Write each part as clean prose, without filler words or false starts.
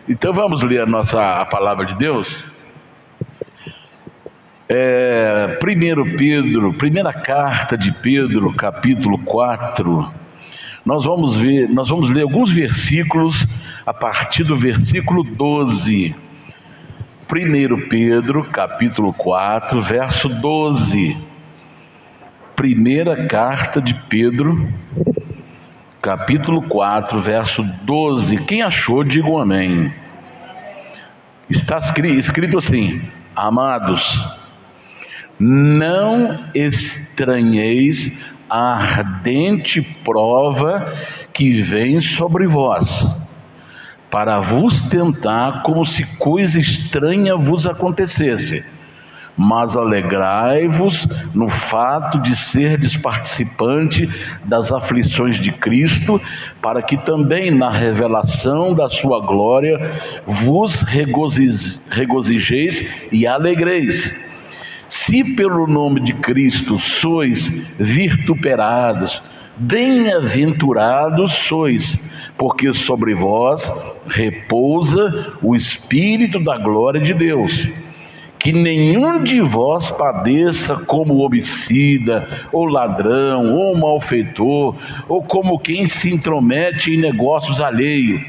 Então vamos ler a palavra de Deus. Primeira carta de Pedro, capítulo 4. Nós vamos ler alguns versículos a partir do versículo 12. 1 Pedro, capítulo 4, verso 12. Primeira carta de Pedro, capítulo 4, verso 12. Quem achou, diga um amém. Está escrito assim: amados, não estranheis a ardente prova que vem sobre vós, para vos tentar como se coisa estranha vos acontecesse, mas alegrai-vos no fato de serdes participante das aflições de Cristo, para que também na revelação da sua glória vos regozijeis e alegreis. Se pelo nome de Cristo sois vituperados, bem-aventurados sois, porque sobre vós repousa o Espírito da glória de Deus. Que nenhum de vós padeça como homicida, ou ladrão, ou malfeitor, ou como quem se intromete em negócios alheios,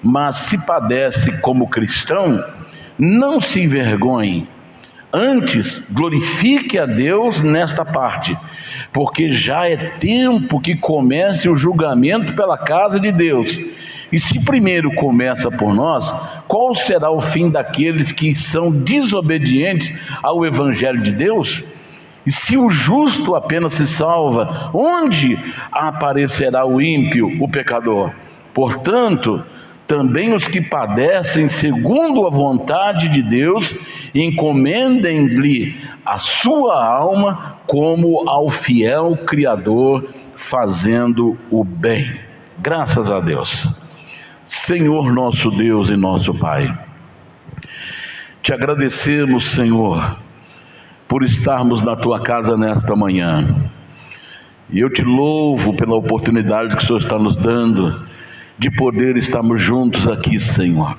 mas se padece como cristão, não se envergonhe. Antes, glorifique a Deus nesta parte, porque já é tempo que comece o julgamento pela casa de Deus. E se primeiro começa por nós, qual será o fim daqueles que são desobedientes ao Evangelho de Deus? E se o justo apenas se salva, onde aparecerá o ímpio, o pecador? Portanto, também os que padecem segundo a vontade de Deus, encomendem-lhe a sua alma como ao fiel Criador, fazendo o bem. Graças a Deus. Senhor nosso Deus e nosso Pai, te agradecemos, Senhor, por estarmos na tua casa nesta manhã. E eu te louvo pela oportunidade que o Senhor está nos dando de poder estarmos juntos aqui, Senhor.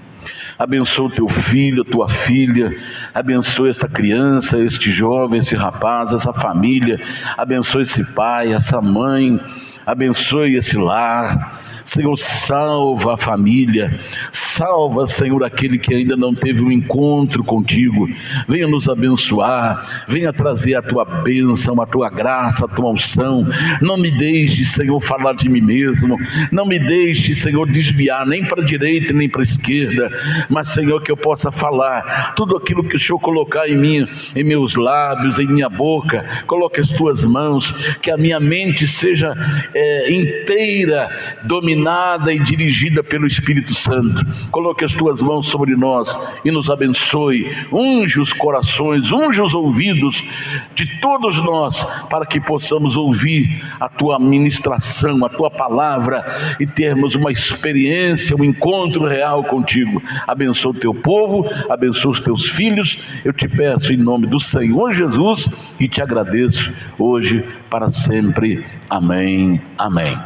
Abençoa o teu filho, a tua filha, abençoa esta criança, este jovem, esse rapaz, essa família, abençoa esse pai, essa mãe, abençoe esse lar. Senhor, salva a família, salva, Senhor, aquele que ainda não teve um encontro contigo. Venha nos abençoar, venha trazer a tua bênção, a tua graça, a tua unção. Não me deixe, Senhor, falar de mim mesmo, não me deixe, Senhor, desviar nem para a direita nem para a esquerda, mas, Senhor, que eu possa falar tudo aquilo que o Senhor colocar em mim, em meus lábios, em minha boca. Coloque as tuas mãos, que a minha mente seja inteira, dominada e dirigida pelo Espírito Santo. Coloque as tuas mãos sobre nós e nos abençoe. Unge os corações, unge os ouvidos de todos nós, para que possamos ouvir a tua ministração, a tua palavra, e termos uma experiência, um encontro real contigo. Abençoa o teu povo, abençoa os teus filhos. Eu te peço em nome do Senhor Jesus e te agradeço hoje para sempre. Amém, amém.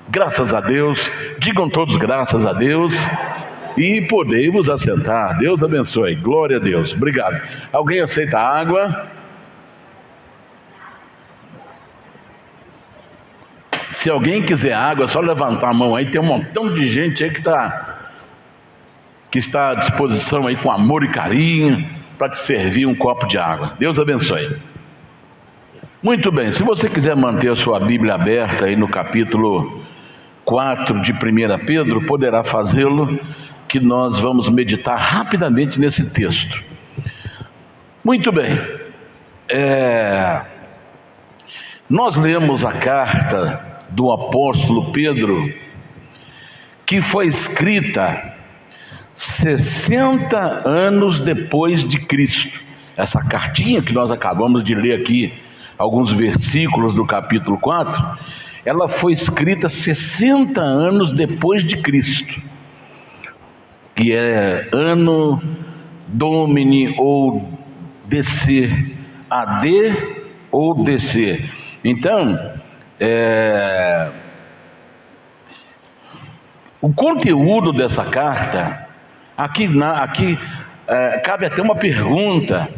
Graças a Deus, digam todos graças a Deus, e podei vos assentar. Deus abençoe, glória a Deus, obrigado. Alguém aceita água? Se alguém quiser água, é só levantar a mão aí, tem um montão de gente aí que está à disposição aí com amor e carinho, para te servir um copo de água. Deus abençoe. Muito bem, se você quiser manter a sua Bíblia aberta aí no capítulo 4 de 1 Pedro, poderá fazê-lo, que nós vamos meditar rapidamente nesse texto. Muito bem, nós lemos a carta do apóstolo Pedro, que foi escrita 60 anos depois de Cristo. Essa cartinha que nós acabamos de ler aqui, alguns versículos do capítulo 4, ela foi escrita 60 anos depois de Cristo, que é Anno Domini ou DC, AD ou DC. Então, o conteúdo dessa carta Aqui cabe até uma pergunta.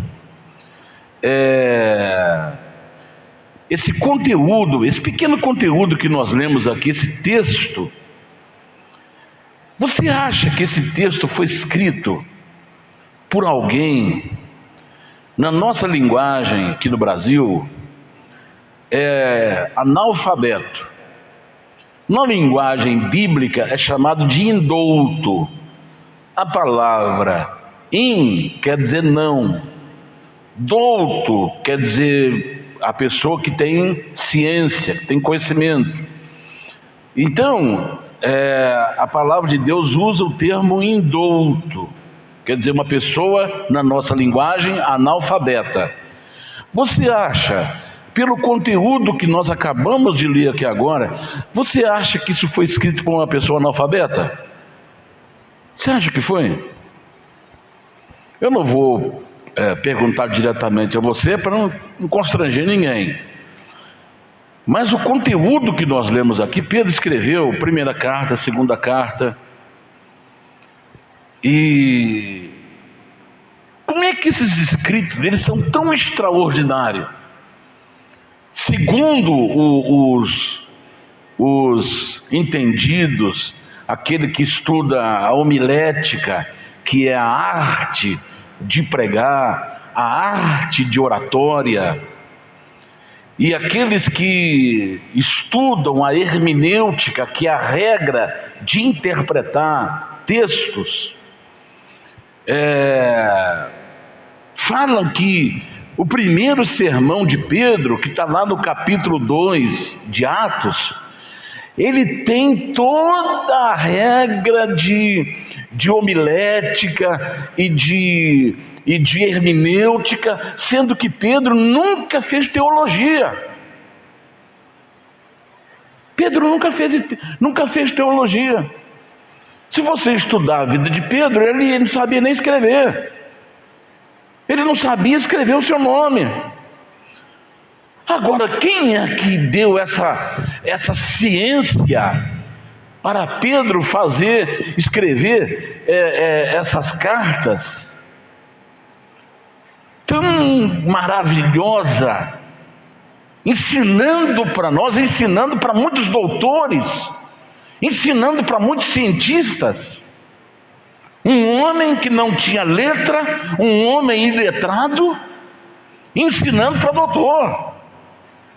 Esse conteúdo, esse pequeno conteúdo que nós lemos aqui, esse texto, você acha que esse texto foi escrito por alguém na nossa linguagem aqui no Brasil analfabeto? Na linguagem bíblica é chamado de indouto. A palavra in quer dizer não, douto quer dizer a pessoa que tem ciência, que tem conhecimento. Então, a palavra de Deus usa o termo indouto, quer dizer uma pessoa, na nossa linguagem, analfabeta. Você acha, pelo conteúdo que nós acabamos de ler aqui agora, você acha que isso foi escrito por uma pessoa analfabeta? Você acha que foi? Eu não vou perguntar diretamente a você para não constranger ninguém. Mas o conteúdo que nós lemos aqui, Pedro escreveu primeira carta, segunda carta. E como é que esses escritos deles são tão extraordinários? Segundo os entendidos, aquele que estuda a homilética, que é a arte de pregar, a arte de oratória, e aqueles que estudam a hermenêutica, que é a regra de interpretar textos, falam que o primeiro sermão de Pedro, que está lá no capítulo 2 de Atos, ele tem toda a regra de homilética e de hermenêutica, sendo que Pedro nunca fez teologia. Pedro nunca fez teologia. Se você estudar a vida de Pedro, ele não sabia nem escrever. Ele não sabia escrever o seu nome. Agora, quem é que deu essa ciência para Pedro escrever essas cartas tão maravilhosa, ensinando para nós, ensinando para muitos doutores, ensinando para muitos cientistas? Um homem que não tinha letra, um homem iletrado, ensinando para doutor.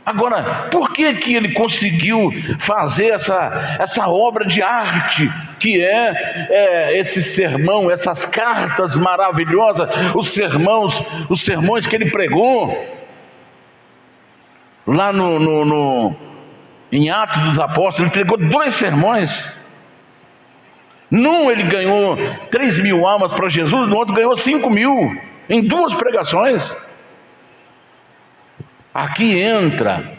Agora, por que ele conseguiu fazer essa obra de arte, que esse sermão, essas cartas maravilhosas, os sermões que ele pregou lá em Atos dos Apóstolos? Ele pregou 2 sermões. Num ele ganhou 3.000 almas para Jesus, no outro ganhou 5.000, em 2 pregações. Aqui entra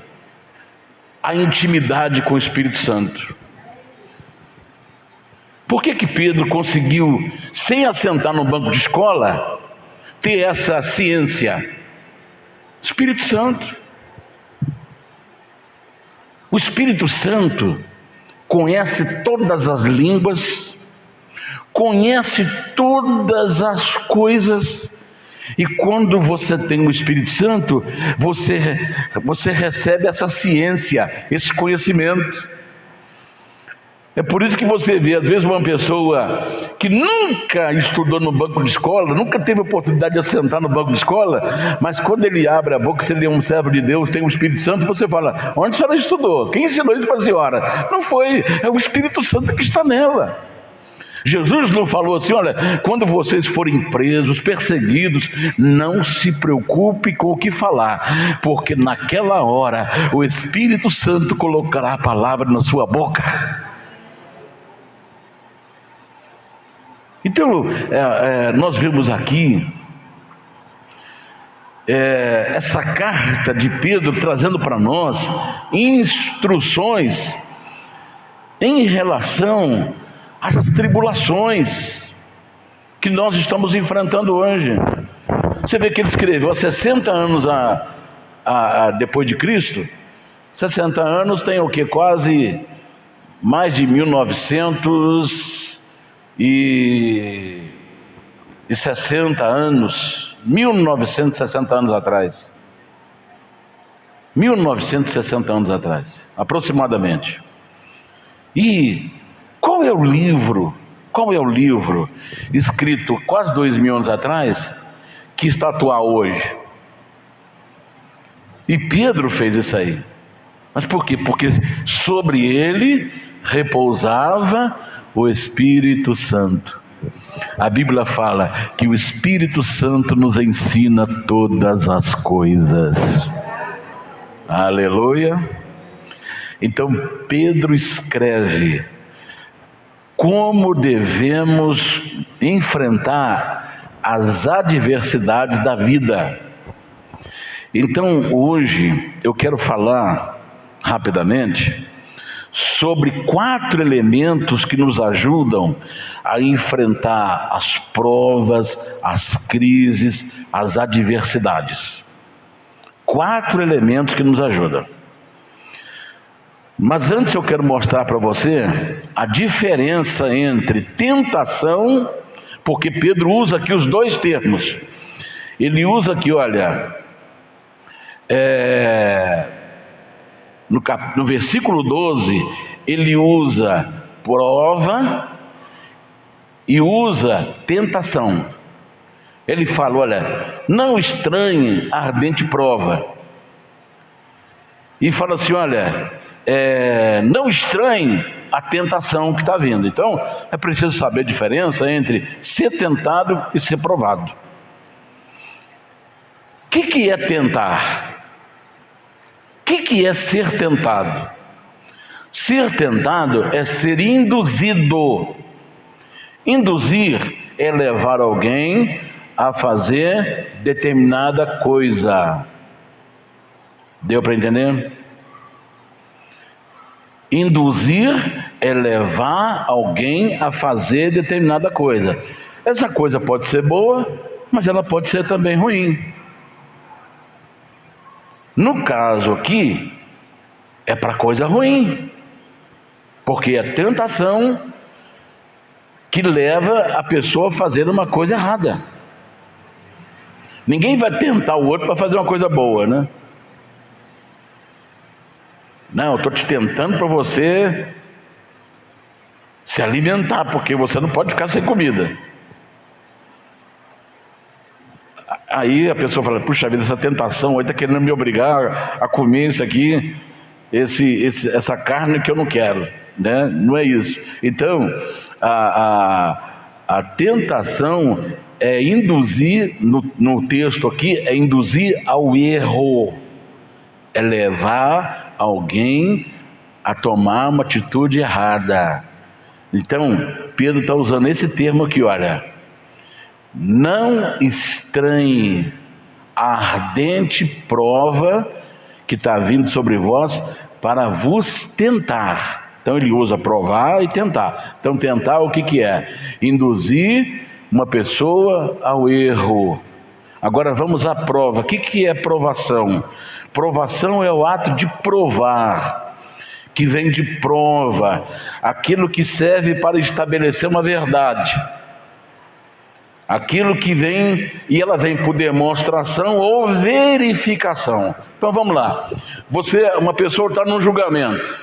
a intimidade com o Espírito Santo. Por que Pedro conseguiu, sem assentar no banco de escola, ter essa ciência? Espírito Santo. O Espírito Santo conhece todas as línguas, conhece todas as coisas. E quando você tem o Espírito Santo, você recebe essa ciência, esse conhecimento. É por isso que você vê, às vezes, uma pessoa que nunca estudou no banco de escola, nunca teve a oportunidade de assentar no banco de escola, mas quando ele abre a boca, se ele é um servo de Deus, tem o Espírito Santo, você fala: onde a senhora estudou? Quem ensinou isso para a senhora? Não foi, é o Espírito Santo que está nela. Jesus não falou assim: olha, quando vocês forem presos, perseguidos, não se preocupe com o que falar, porque naquela hora o Espírito Santo colocará a palavra na sua boca. Então, nós vemos aqui essa carta de Pedro trazendo para nós instruções em relação às tribulações que nós estamos enfrentando hoje. Você vê que ele escreveu há 60 anos depois de Cristo. 60 anos tem o que? Quase mais de 1900 1960 anos, 1960 anos atrás. 1960 anos atrás, aproximadamente. E qual é o livro escrito quase 2000 anos atrás que está atual hoje? E Pedro fez isso aí. Mas por quê? Porque sobre ele repousava o Espírito Santo. A Bíblia fala que o Espírito Santo nos ensina todas as coisas. Aleluia. Então Pedro escreve como devemos enfrentar as adversidades da vida. Então hoje eu quero falar rapidamente sobre 4 elementos que nos ajudam a enfrentar as provas, as crises, as adversidades. 4 elementos que nos ajudam. Mas antes eu quero mostrar para você a diferença entre tentação, porque Pedro usa aqui os 2 termos. Ele usa aqui, olha, no versículo 12, ele usa prova e usa tentação. Ele fala, olha, não estranhe a ardente prova. E fala assim, olha, não estranhe a tentação que está vindo. Então, é preciso saber a diferença entre ser tentado e ser provado. O que é tentar? O que é ser tentado? Ser tentado é ser induzido. Induzir é levar alguém a fazer determinada coisa. Deu para entender? Induzir é levar alguém a fazer determinada coisa. Essa coisa pode ser boa, mas ela pode ser também ruim. No caso aqui, é para coisa ruim, porque é tentação que leva a pessoa a fazer uma coisa errada. Ninguém vai tentar o outro para fazer uma coisa boa, né? Não, eu estou te tentando para você se alimentar, porque você não pode ficar sem comida. Aí a pessoa fala, puxa vida, essa tentação aí está querendo me obrigar a comer isso aqui, essa carne que eu não quero, né? Não é isso. Então, a tentação é induzir, no texto aqui, é induzir ao erro, é levar alguém a tomar uma atitude errada. Então, Pedro está usando esse termo aqui, olha, não estranhe a ardente prova que está vindo sobre vós para vos tentar. Então ele usa provar e tentar. Então tentar o que é? Induzir uma pessoa ao erro. Agora vamos à prova. O que é provação? Provação é o ato de provar, que vem de prova, aquilo que serve para estabelecer uma verdade. Aquilo que vem, e ela vem por demonstração ou verificação. Então vamos lá. Uma pessoa está num julgamento.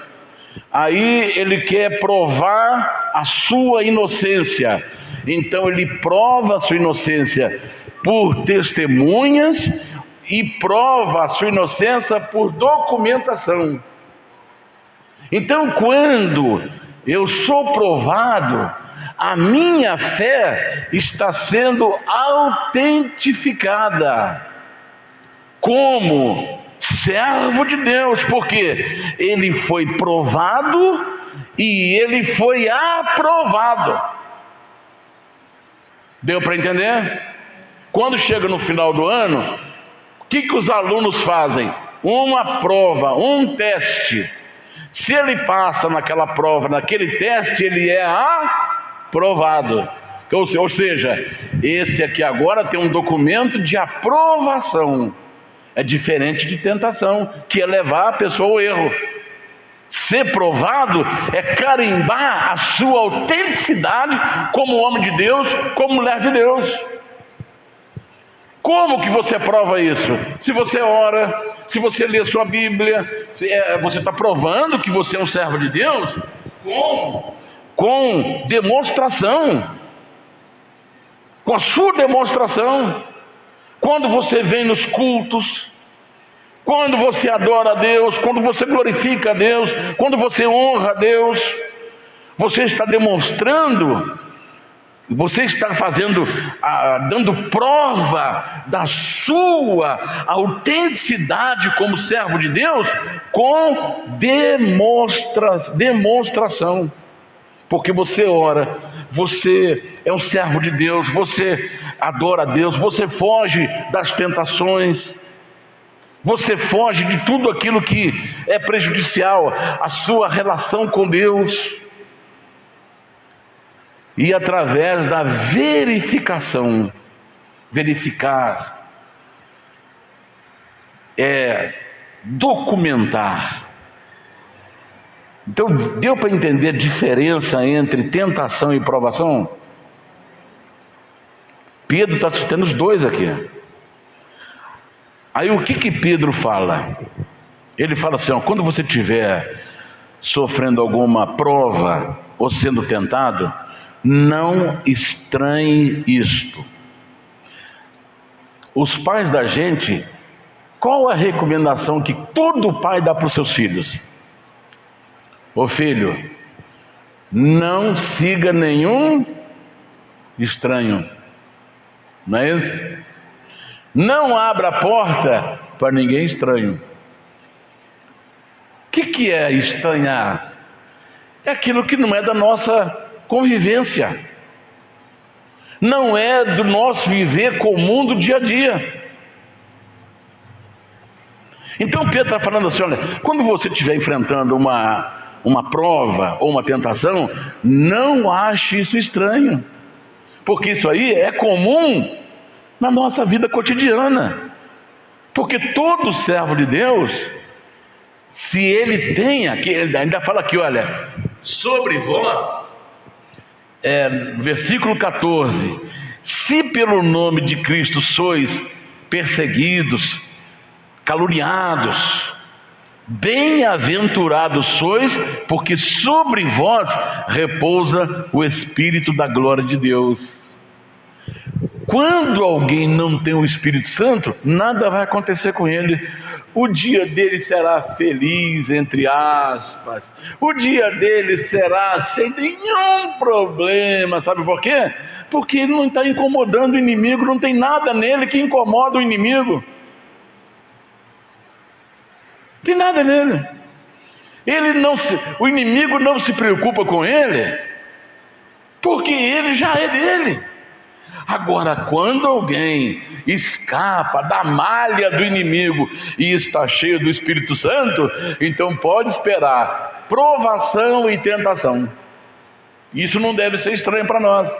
Aí ele quer provar a sua inocência. Então ele prova a sua inocência por testemunhas e prova a sua inocência por documentação. Então quando eu sou provado, a minha fé está sendo autentificada como servo de Deus, porque ele foi provado e ele foi aprovado. Deu para entender? Quando chega no final do ano, o que os alunos fazem? Uma prova, um teste. Se ele passa naquela prova, naquele teste, ele é aprovado. Ou seja, esse aqui agora tem um documento de aprovação. É diferente de tentação, que é levar a pessoa ao erro. Ser provado é carimbar a sua autenticidade como homem de Deus, como mulher de Deus. Como que você prova isso? Se você ora, se você lê sua Bíblia, você está provando que você é um servo de Deus com demonstração, com a sua demonstração. Quando você vem nos cultos, quando você adora a Deus, quando você glorifica a Deus, quando você honra a Deus, você está demonstrando, você está dando prova da sua autenticidade como servo de Deus com demonstração. Porque você ora, você é um servo de Deus, você adora a Deus, você foge das tentações, você foge de tudo aquilo que é prejudicial à sua relação com Deus. E através da verificação, verificar é documentar. Então, deu para entender a diferença entre tentação e provação? Pedro está citando os dois aqui. Aí o que Pedro fala? Ele fala assim, ó, quando você estiver sofrendo alguma prova ou sendo tentado, não estranhe isto. Os pais da gente, qual a recomendação que todo pai dá para os seus filhos? Ô filho, não siga nenhum estranho, não é isso? Não abra a porta para ninguém estranho. O que é estranhar? É aquilo que não é da nossa convivência, não é do nosso viver comum do dia a dia. Então Pedro está falando assim, olha, quando você estiver enfrentando uma prova ou uma tentação, não ache isso estranho, porque isso aí é comum na nossa vida cotidiana. Porque todo servo de Deus, se ele tenha, que ele ainda fala aqui, olha, sobre vós, versículo 14, se pelo nome de Cristo sois perseguidos, caluniados, bem-aventurados sois, porque sobre vós repousa o Espírito da glória de Deus. Quando alguém não tem o Espírito Santo, nada vai acontecer com ele. O dia dele será feliz, entre aspas. O dia dele será sem nenhum problema. Sabe por quê? Porque ele não está incomodando o inimigo, não tem nada nele que incomoda o inimigo. Não tem nada nele. O inimigo não se preocupa com ele, porque ele já é dele. Agora, quando alguém escapa da malha do inimigo e está cheio do Espírito Santo, então pode esperar provação e tentação. Isso não deve ser estranho para nós.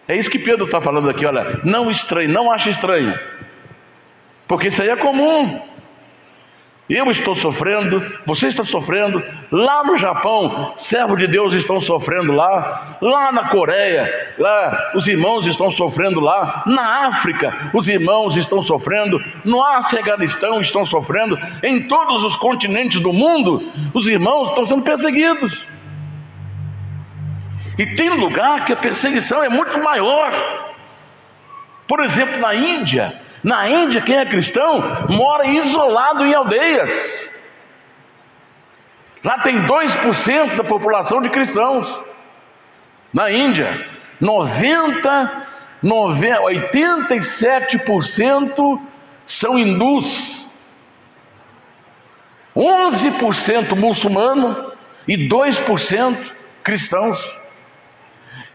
É isso que Pedro está falando aqui, olha, não estranho, não ache estranho, porque isso aí é comum. Eu estou sofrendo, você está sofrendo, lá no Japão, servos de Deus estão sofrendo lá na Coreia, lá os irmãos estão sofrendo lá, na África os irmãos estão sofrendo, no Afeganistão estão sofrendo, em todos os continentes do mundo, os irmãos estão sendo perseguidos. E tem lugar que a perseguição é muito maior. Por exemplo, na Índia, quem é cristão mora isolado em aldeias. Lá tem 2% da população de cristãos. Na Índia, 87% são hindus, 11% muçulmano e 2% cristãos.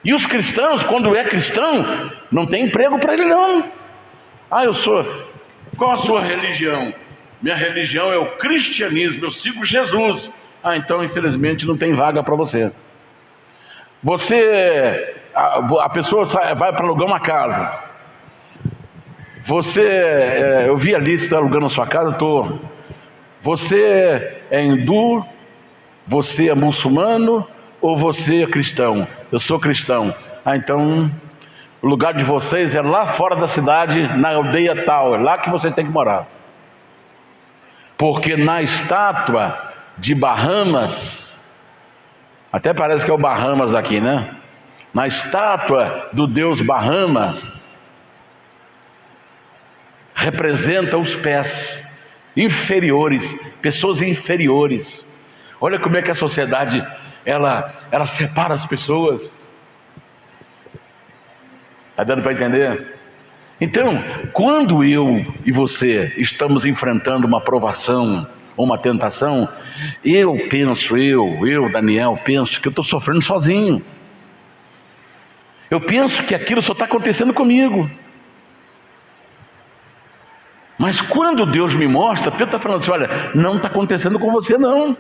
E os cristãos, quando é cristão, não tem emprego para ele não. Qual a sua religião? Minha religião é o cristianismo, eu sigo Jesus. Então infelizmente não tem vaga para você. A pessoa vai para alugar uma casa. Eu vi ali, você está alugando a sua casa, Você é hindu, Você é muçulmano ou você é cristão? Eu sou cristão. Ah, então o lugar de vocês é lá fora da cidade, na aldeia tal, é lá que você tem que morar. Porque na estátua de Bahamas, até parece que é o Bahamas aqui, né? Na estátua do deus Bahamas, representa os pés inferiores, pessoas inferiores. Olha como é que a sociedade, ela separa as pessoas. Está dando para entender? Então, quando eu e você estamos enfrentando uma provação, uma tentação, eu, Daniel, penso que eu estou sofrendo sozinho. Eu penso que aquilo só está acontecendo comigo. Mas quando Deus me mostra, Pedro está falando assim, olha, não está acontecendo com você não.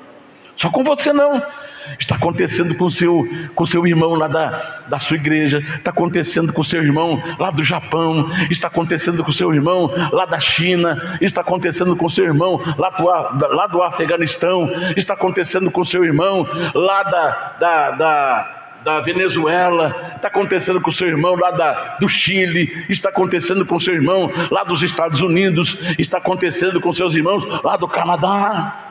Só com você não. Está acontecendo com seu irmão lá da sua igreja. Está acontecendo com seu irmão lá do Japão. Está acontecendo com seu irmão lá da China. Está acontecendo com seu irmão lá do Afeganistão. Está acontecendo com seu irmão lá da Venezuela. Está acontecendo com seu irmão lá do Chile. Está acontecendo com seu irmão lá dos Estados Unidos. Está acontecendo com seus irmãos lá do Canadá.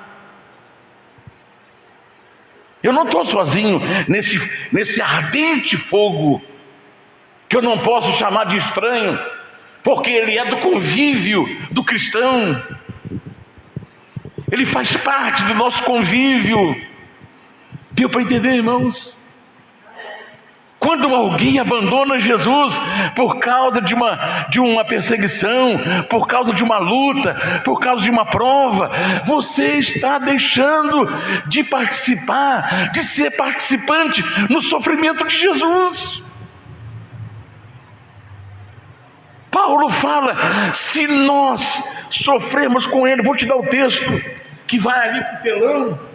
Eu não estou sozinho nesse ardente fogo, que eu não posso chamar de estranho, porque ele é do convívio do cristão, ele faz parte do nosso convívio. Deu para entender, irmãos? Quando alguém abandona Jesus por causa de uma perseguição, por causa de uma luta, por causa de uma prova, você está deixando de participar, de ser participante no sofrimento de Jesus. Paulo fala, se nós sofremos com ele, vou te dar o texto que vai ali para o telão,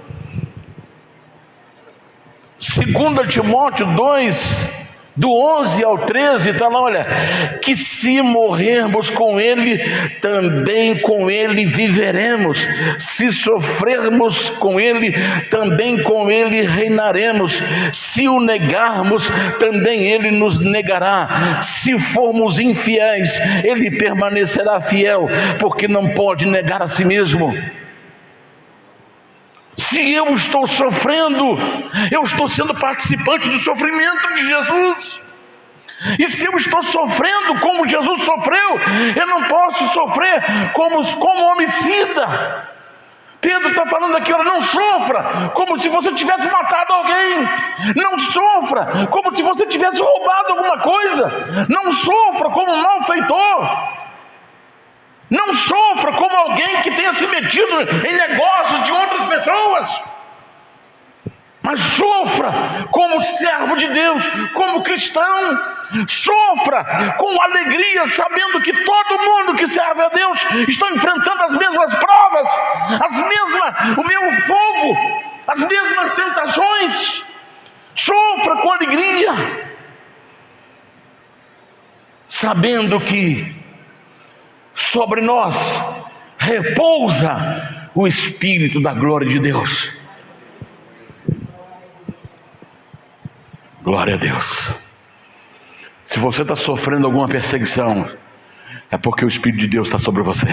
2 Timóteo 2, do 11 ao 13, está lá, olha, que se morrermos com ele, também com ele viveremos, se sofrermos com ele, também com ele reinaremos, se o negarmos, também ele nos negará, se formos infiéis, ele permanecerá fiel, porque não pode negar a si mesmo. Se eu estou sofrendo, eu estou sendo participante do sofrimento de Jesus. E se eu estou sofrendo como Jesus sofreu, eu não posso sofrer como homicida. Pedro está falando aqui, olha, não sofra como se você tivesse matado alguém. Não sofra como se você tivesse roubado alguma coisa. Não sofra como um malfeitor. Não sofra como alguém que tenha se metido em negócios de outras pessoas. Mas sofra como servo de Deus, como cristão. Sofra com alegria, sabendo que todo mundo que serve a Deus está enfrentando as mesmas provas, o mesmo fogo, as mesmas tentações. Sofra com alegria, sabendo que sobre nós repousa o Espírito da glória de Deus. Glória a Deus. Se você está sofrendo alguma perseguição, é porque o Espírito de Deus está sobre você.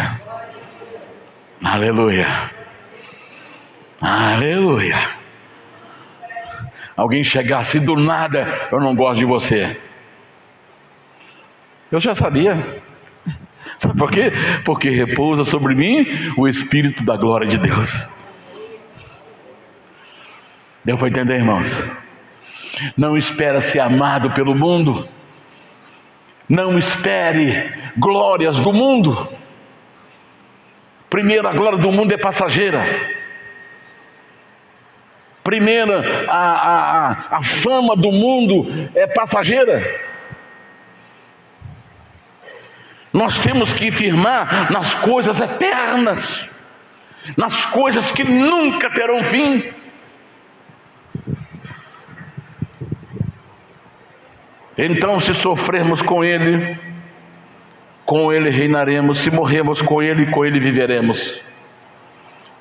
Aleluia. Aleluia. Alguém chegar assim do nada, eu não gosto de você. Eu já sabia. Sabe por quê? Porque repousa sobre mim o Espírito da glória de Deus. Deu para entender, irmãos? Não espere ser amado pelo mundo. Não espere glórias do mundo. Primeiro, a glória do mundo é passageira. Primeiro, a fama do mundo é passageira. Nós temos que firmar nas coisas eternas, nas coisas que nunca terão fim. Então, se sofrermos com ele reinaremos, se morrermos com ele viveremos.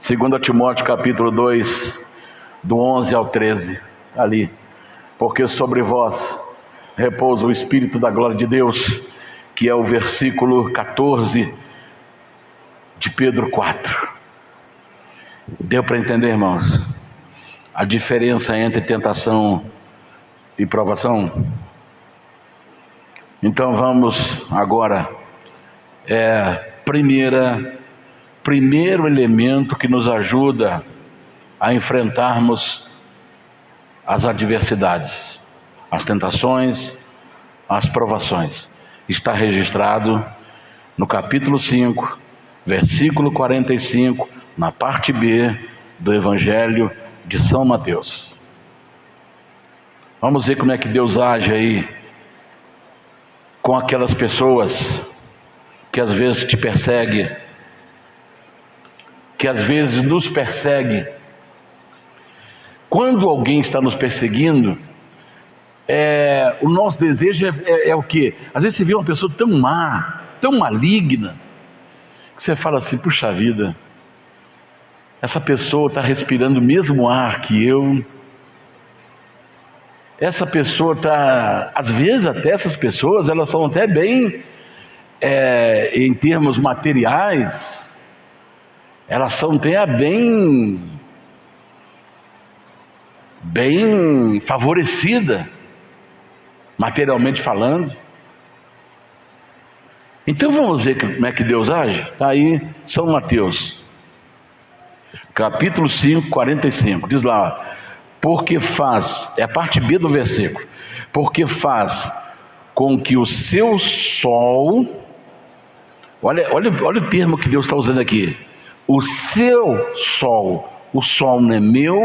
2 Timóteo capítulo 2, do 11 ao 13, ali. Porque sobre vós repousa o Espírito da glória de Deus, que é o versículo 14 de Pedro 4. Deu para entender, irmãos, a diferença entre tentação e provação? Então vamos agora, primeiro elemento que nos ajuda a enfrentarmos as adversidades, as tentações, as provações. Está registrado no capítulo 5, versículo 45, na parte B do Evangelho de São Mateus. Vamos ver como é que Deus age aí com aquelas pessoas que às vezes te perseguem, que às vezes nos persegue. Quando alguém está nos perseguindo, o nosso desejo é o quê? Às vezes você vê uma pessoa tão má, tão maligna, que você fala assim: puxa vida, essa pessoa está respirando o mesmo ar que eu, essa pessoa está, às vezes até essas pessoas, elas são até bem, em termos materiais, elas são até bem favorecida, materialmente falando. Então vamos ver como é que Deus age? Está aí São Mateus, capítulo 5, 45, diz lá: porque faz, é a parte B do versículo, porque faz com que o seu sol, olha o termo que Deus está usando aqui, o seu sol. O sol não é meu,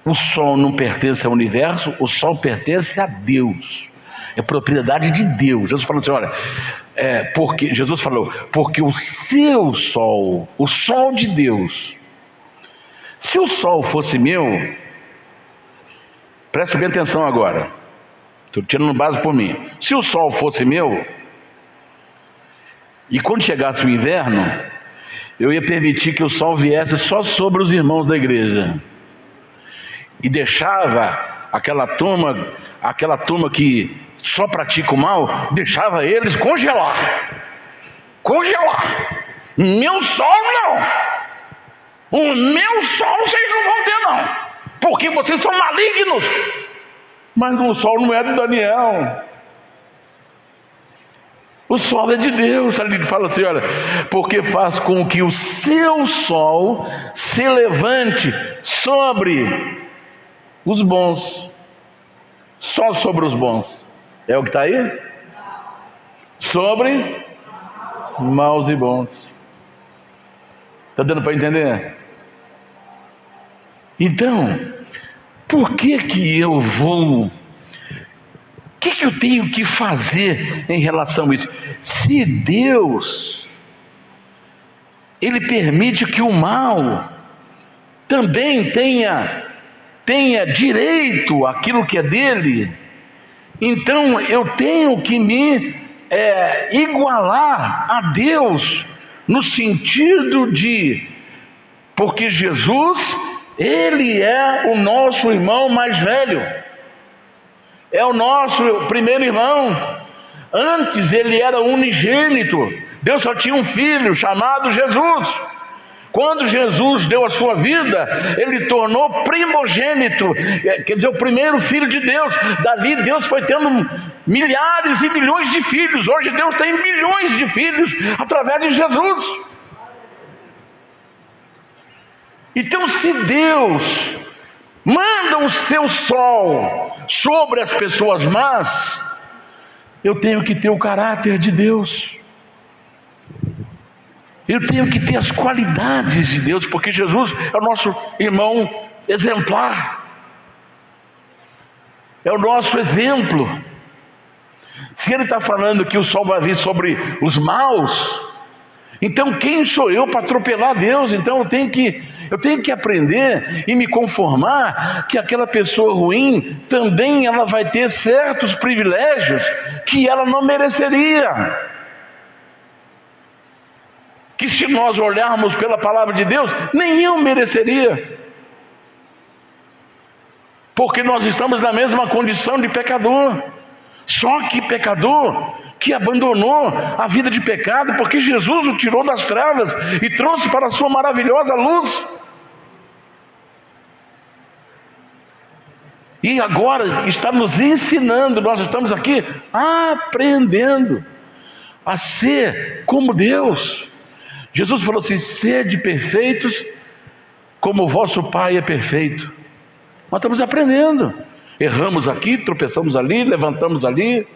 o sol não pertence ao universo, o sol pertence a Deus, é propriedade de Deus. Jesus falou assim: olha, porque Jesus falou, porque o seu sol, o sol de Deus, se o sol fosse meu, preste bem atenção agora, estou tirando base por mim, se o sol fosse meu, e quando chegasse o inverno, eu ia permitir que o sol viesse só sobre os irmãos da igreja, e deixava aquela turma que só pratica o mal, deixava eles congelar. Meu sol não, o meu sol vocês não vão ter não, porque vocês são malignos. Mas o sol não é do Daniel, o sol é de Deus. Ele fala assim: olha, porque faz com que o seu sol se levante sobre os bons, só sobre os bons. É o que está aí? Sobre maus e bons. Está dando para entender? Então, por que eu vou... O que eu tenho que fazer em relação a isso? Se Deus, Ele permite que o mal também tenha direito àquilo que é dele, então eu tenho que me igualar a Deus, no sentido de, porque Jesus, Ele é o nosso irmão mais velho, é o nosso primeiro irmão. Antes Ele era unigênito, Deus só tinha um filho chamado Jesus. Quando Jesus deu a sua vida, Ele tornou primogênito, quer dizer, o primeiro filho de Deus. Dali Deus foi tendo milhares e milhões de filhos. Hoje Deus tem milhões de filhos através de Jesus. Então, se Deus manda o seu sol sobre as pessoas más, eu tenho que ter o caráter de Deus, eu tenho que ter as qualidades de Deus, porque Jesus é o nosso irmão exemplar, é o nosso exemplo. Se Ele está falando que o sol vai vir sobre os maus, então quem sou eu para atropelar Deus? Então eu tenho que aprender e me conformar que aquela pessoa ruim também ela vai ter certos privilégios que ela não mereceria, que se nós olharmos pela palavra de Deus, nem eu mereceria. porque nós estamos na mesma condição de pecador, só que pecador que abandonou a vida de pecado, porque Jesus o tirou das trevas e trouxe para a sua maravilhosa luz. E agora está nos ensinando, nós estamos aqui aprendendo a ser como Deus. Jesus falou assim: sede perfeitos como o vosso Pai é perfeito. Nós estamos aprendendo, erramos aqui, tropeçamos ali, levantamos ali,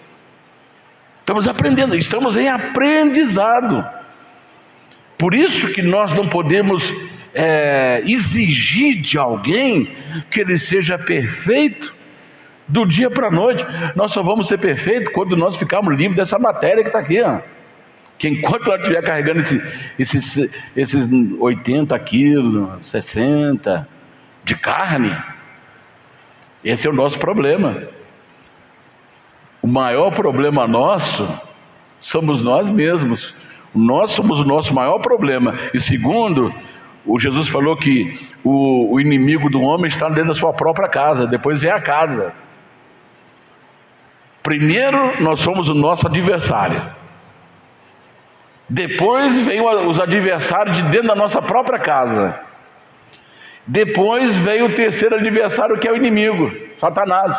estamos aprendendo, estamos em aprendizado. Por isso que nós não podemos exigir de alguém que ele seja perfeito do dia para a noite. Nós só vamos ser perfeitos quando nós ficarmos livres dessa matéria que está aqui, ó. Que enquanto nós estiver carregando esses 80 quilos, 60 de carne, esse é o nosso problema. O maior problema nosso somos nós mesmos. Nós somos o nosso maior problema. E segundo, o Jesus falou que o inimigo do homem está dentro da sua própria casa, depois vem a casa. Primeiro nós somos o nosso adversário, depois vem os adversários de dentro da nossa própria casa, depois vem o terceiro adversário, que é o inimigo, Satanás.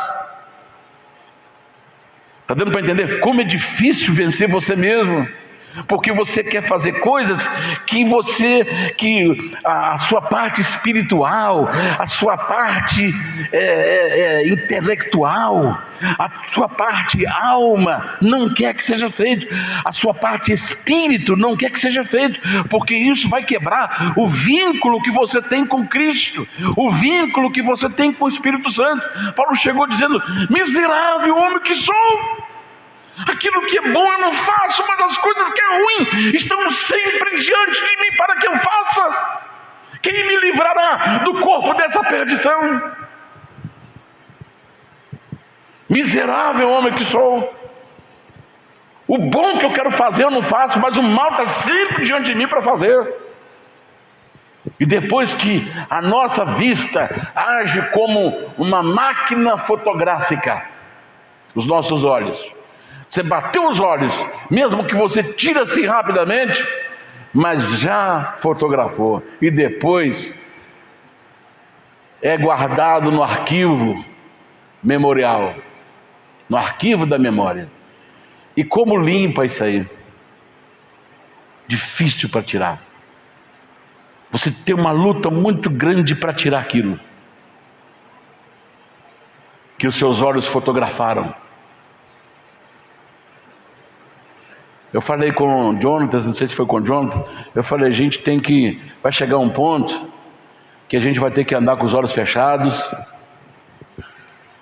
Está dando para entender como é difícil vencer você mesmo? Porque você quer fazer coisas que a sua parte espiritual, a sua parte intelectual, a sua parte alma não quer que seja feito, a sua parte espírito não quer que seja feito, porque isso vai quebrar o vínculo que você tem com Cristo, o vínculo que você tem com o Espírito Santo. Paulo chegou dizendo: miserável homem que sou, aquilo que é bom eu não faço, mas as coisas que é ruim estão sempre diante de mim para que eu faça. Quem me livrará do corpo dessa perdição? Miserável homem que sou, o bom que eu quero fazer eu não faço, mas o mal está sempre diante de mim para fazer. E depois que a nossa vista age como uma máquina fotográfica, os nossos olhos, você bateu os olhos, mesmo que você tire assim rapidamente, mas já fotografou, e depois é guardado no arquivo memorial, no arquivo da memória. E como limpa isso aí? Difícil para tirar. Você tem uma luta muito grande para tirar aquilo que os seus olhos fotografaram. Eu falei com o Jonathan, não sei se foi com o Jonathan, eu falei: a gente vai chegar um ponto que a gente vai ter que andar com os olhos fechados,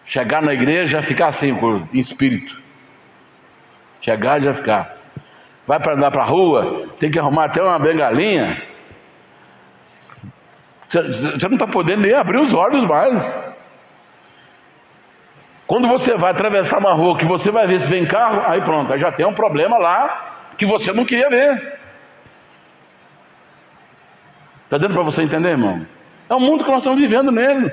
chegar na igreja, ficar assim, em espírito, chegar e já ficar. Vai para andar para a rua, tem que arrumar até uma bengalinha, você não está podendo nem abrir os olhos mais. Quando você vai atravessar uma rua que você vai ver se vem carro, aí pronto, aí já tem um problema lá que você não queria ver. Está dando para você entender, irmão? É o mundo que nós estamos vivendo nele.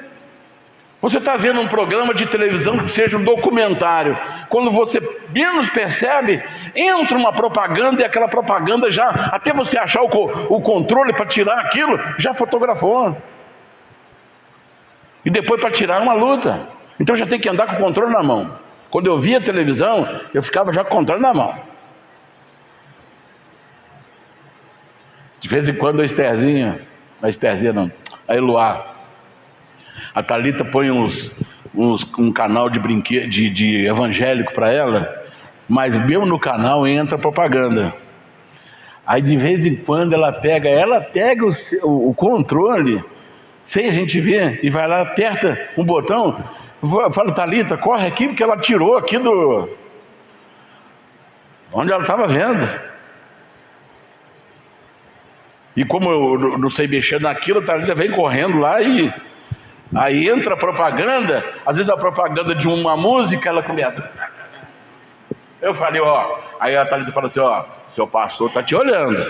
Você está vendo um programa de televisão que seja um documentário, quando você menos percebe, entra uma propaganda, e aquela propaganda já, até você achar o controle para tirar aquilo, já fotografou. E depois para tirar uma luta. Então já tem que andar com o controle na mão. Quando eu via a televisão, eu ficava já com o controle na mão. De vez em quando a Estherzinha não, a Eloá, a Thalita põe um canal de brinquedo, de evangélico para ela, mas mesmo no canal entra propaganda. Aí de vez em quando ela pega o controle, sem a gente ver, e vai lá, aperta um botão. Fala: Thalita, corre aqui, porque ela tirou aqui onde ela estava vendo. E como eu não sei mexer naquilo, a Thalita vem correndo lá e aí entra a propaganda. Às vezes a propaganda de uma música, ela começa. Eu falei: aí a Thalita fala assim: seu pastor está te olhando,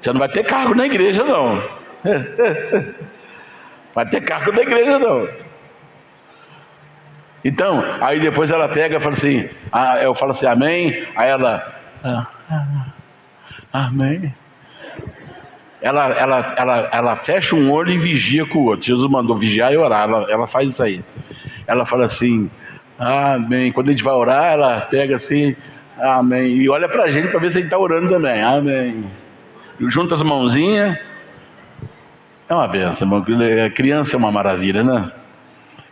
você não vai ter cargo na igreja não. Vai ter cargo da igreja não. Então, aí depois ela pega e fala assim, eu falo assim, amém. Aí ela, amém. Ela fecha um olho e vigia com o outro. Jesus mandou vigiar e orar. Ela faz isso aí. Ela fala assim, amém. Quando a gente vai orar, ela pega assim, amém. E olha pra gente para ver se a gente está orando também. Amém. E junta as mãozinhas. É uma benção, irmão. Criança é uma maravilha, né?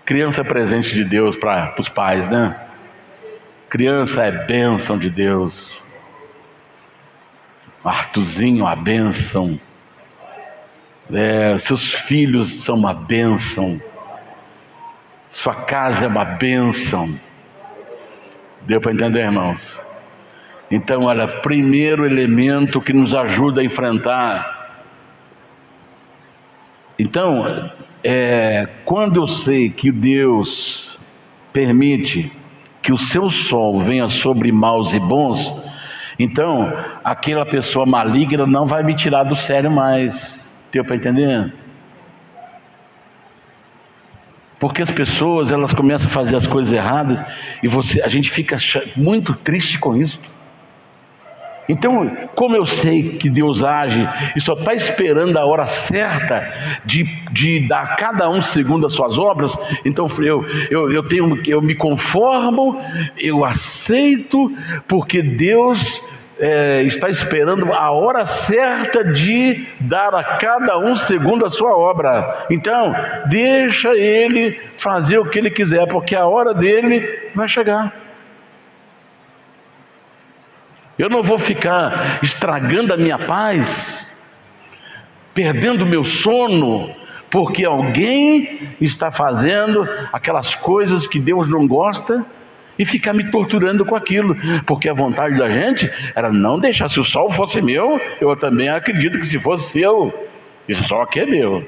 Criança é presente de Deus para os pais, né? Criança é bênção de Deus. Artuzinho, a bênção. Seus filhos são uma bênção. Sua casa é uma bênção. Deu para entender, irmãos? Então, olha, primeiro elemento que nos ajuda a enfrentar. Então, quando eu sei que Deus permite que o seu sol venha sobre maus e bons, então aquela pessoa maligna não vai me tirar do sério mais. Deu para entender? Porque as pessoas, elas começam a fazer as coisas erradas e a gente fica muito triste com isso. Então, como eu sei que Deus age e só está esperando a hora certa de dar a cada um segundo as suas obras, então eu me conformo, eu aceito, porque Deus está esperando a hora certa de dar a cada um segundo a sua obra. Então, deixa Ele fazer o que Ele quiser, porque a hora dele vai chegar. Eu não vou ficar estragando a minha paz, perdendo o meu sono, porque alguém está fazendo aquelas coisas que Deus não gosta e ficar me torturando com aquilo, porque a vontade da gente era não deixar. Se o sol fosse meu, eu também acredito que se fosse seu, esse sol aqui é meu,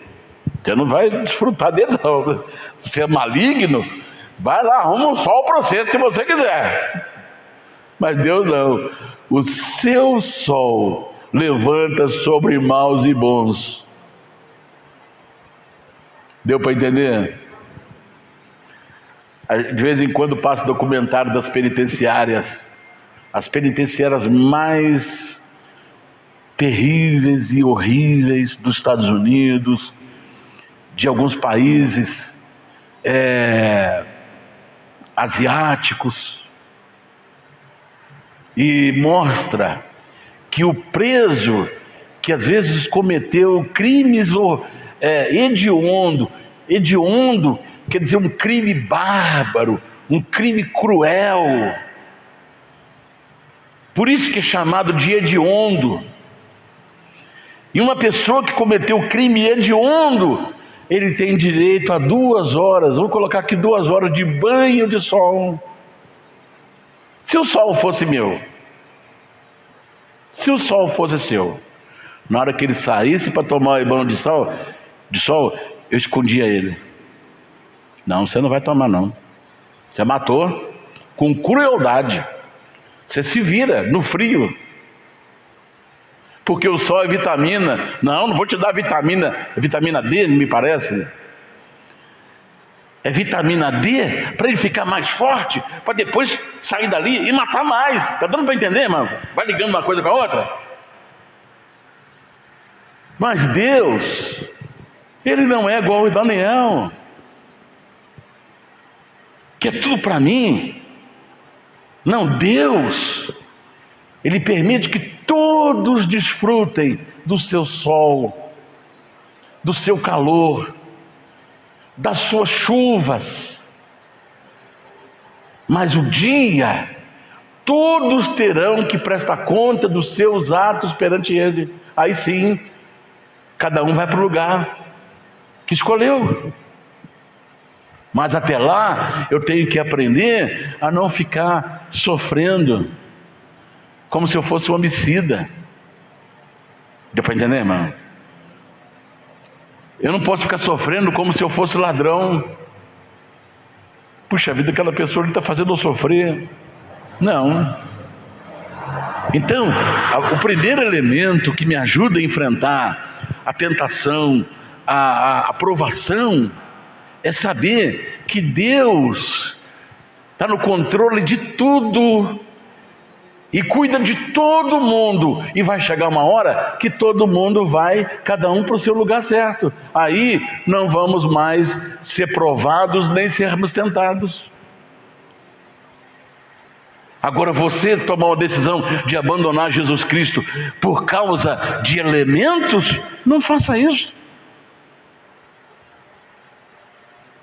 você não vai desfrutar dele não. Você é maligno, vai lá, arruma um sol para você se você quiser. Mas Deus não. O seu sol levanta sobre maus e bons. Deu para entender? De vez em quando passa documentário das penitenciárias. As penitenciárias mais terríveis e horríveis dos Estados Unidos, de alguns países asiáticos. E mostra que o preso, que às vezes cometeu crimes hediondo quer dizer um crime bárbaro, um crime cruel, por isso que é chamado de hediondo. E uma pessoa que cometeu crime hediondo, ele tem direito a 2 horas, vamos colocar aqui 2 horas de banho de sol. Se o sol fosse meu, se o sol fosse seu, na hora que ele saísse para tomar banho de sol, eu escondia ele. Não, você não vai tomar não. Você matou com crueldade. Você se vira no frio. Porque o sol é vitamina. Não vou te dar vitamina. É vitamina D, me parece. É vitamina D para ele ficar mais forte, para depois sair dali e matar mais. Está dando para entender, irmão? Vai ligando uma coisa com a outra. Mas Deus, Ele não é igual a Daniel, que é tudo para mim. Não, Deus, Ele permite que todos desfrutem do seu sol, do seu calor, das suas chuvas, mas o dia todos terão que prestar conta dos seus atos perante Ele. Aí sim, cada um vai para o lugar que escolheu. Mas até lá eu tenho que aprender a não ficar sofrendo como se eu fosse um homicida. Deu para entender, irmão? Eu não posso ficar sofrendo como se eu fosse ladrão. Puxa vida, aquela pessoa está fazendo eu sofrer. Não. Então, o primeiro elemento que me ajuda a enfrentar a tentação, a aprovação é saber que Deus está no controle de tudo e cuida de todo mundo, e vai chegar uma hora que todo mundo vai, cada um para o seu lugar certo. Aí não vamos mais ser provados nem sermos tentados. Agora, você tomar uma decisão de abandonar Jesus Cristo por causa de elementos, não faça isso.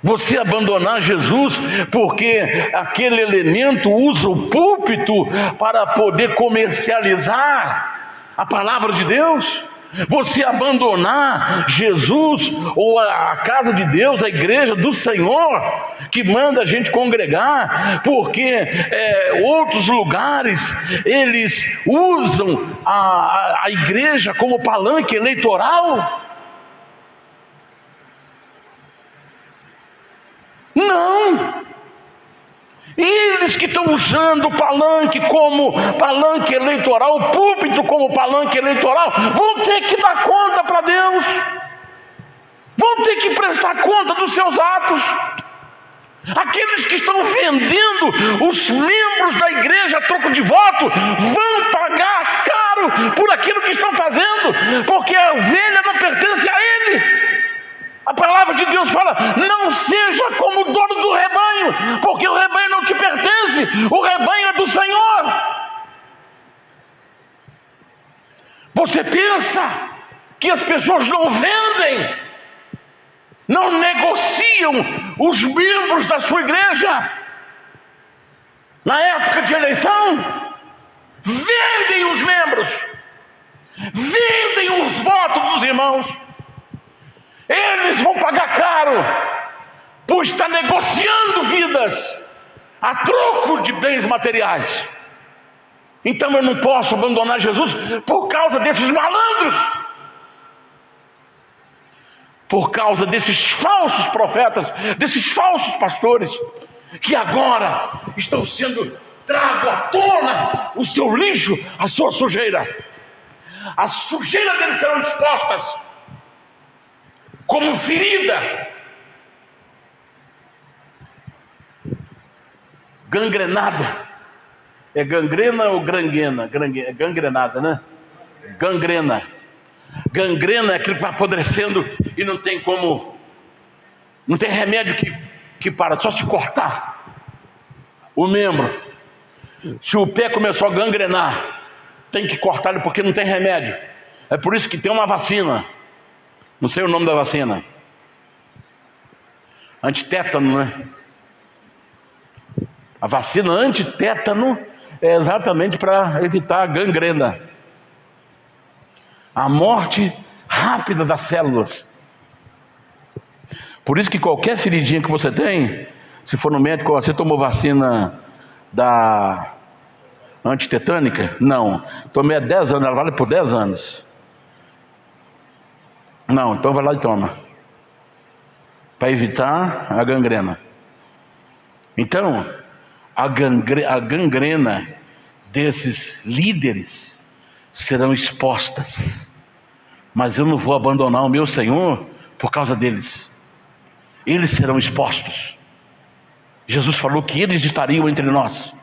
Você abandonar Jesus porque aquele elemento usa o púlpito para poder comercializar a palavra de Deus. Você abandonar Jesus ou a casa de Deus, a igreja do Senhor, que manda a gente congregar, porque outros lugares eles usam a igreja como palanque eleitoral. Não! Eles que estão usando o palanque como palanque eleitoral, o púlpito como palanque eleitoral, vão ter que dar conta para Deus, vão ter que prestar conta dos seus atos. Aqueles que estão vendendo os membros da igreja a troco de voto vão pagar caro por aquilo que estão fazendo, porque a ovelha não pertence a ele. A palavra de Deus fala: não seja como o dono do rebanho, porque o rebanho não te pertence, o rebanho é do Senhor. Você pensa que as pessoas não vendem, não negociam os membros da sua igreja na época de eleição? Vendem os membros, vendem os votos dos irmãos. Eles vão pagar caro por estar negociando vidas a troco de bens materiais. Então eu não posso abandonar Jesus por causa desses malandros, por causa desses falsos profetas, desses falsos pastores, que agora estão sendo trago à tona o seu lixo, a sua sujeira. A sujeira deles serão expostas como ferida gangrenada. É gangrena ou granguena? É gangrenada, né? Gangrena. Gangrena é aquilo que vai apodrecendo e não tem como, não tem remédio que para, só se cortar o membro. Se o pé começou a gangrenar, tem que cortar ele porque não tem remédio. É por isso que tem uma vacina. Não sei o nome da vacina. Antitétano, né? A vacina antitétano é exatamente para evitar a gangrena, a morte rápida das células. Por isso que qualquer feridinha que você tem, se for no médico, você tomou vacina da antitetânica? Não, tomei há 10 anos, ela vale por 10 anos. Não, então vai lá e toma, para evitar a gangrena. Então, a gangrena desses líderes serão expostas, mas eu não vou abandonar o meu Senhor por causa deles. Eles serão expostos. Jesus falou que eles estariam entre nós,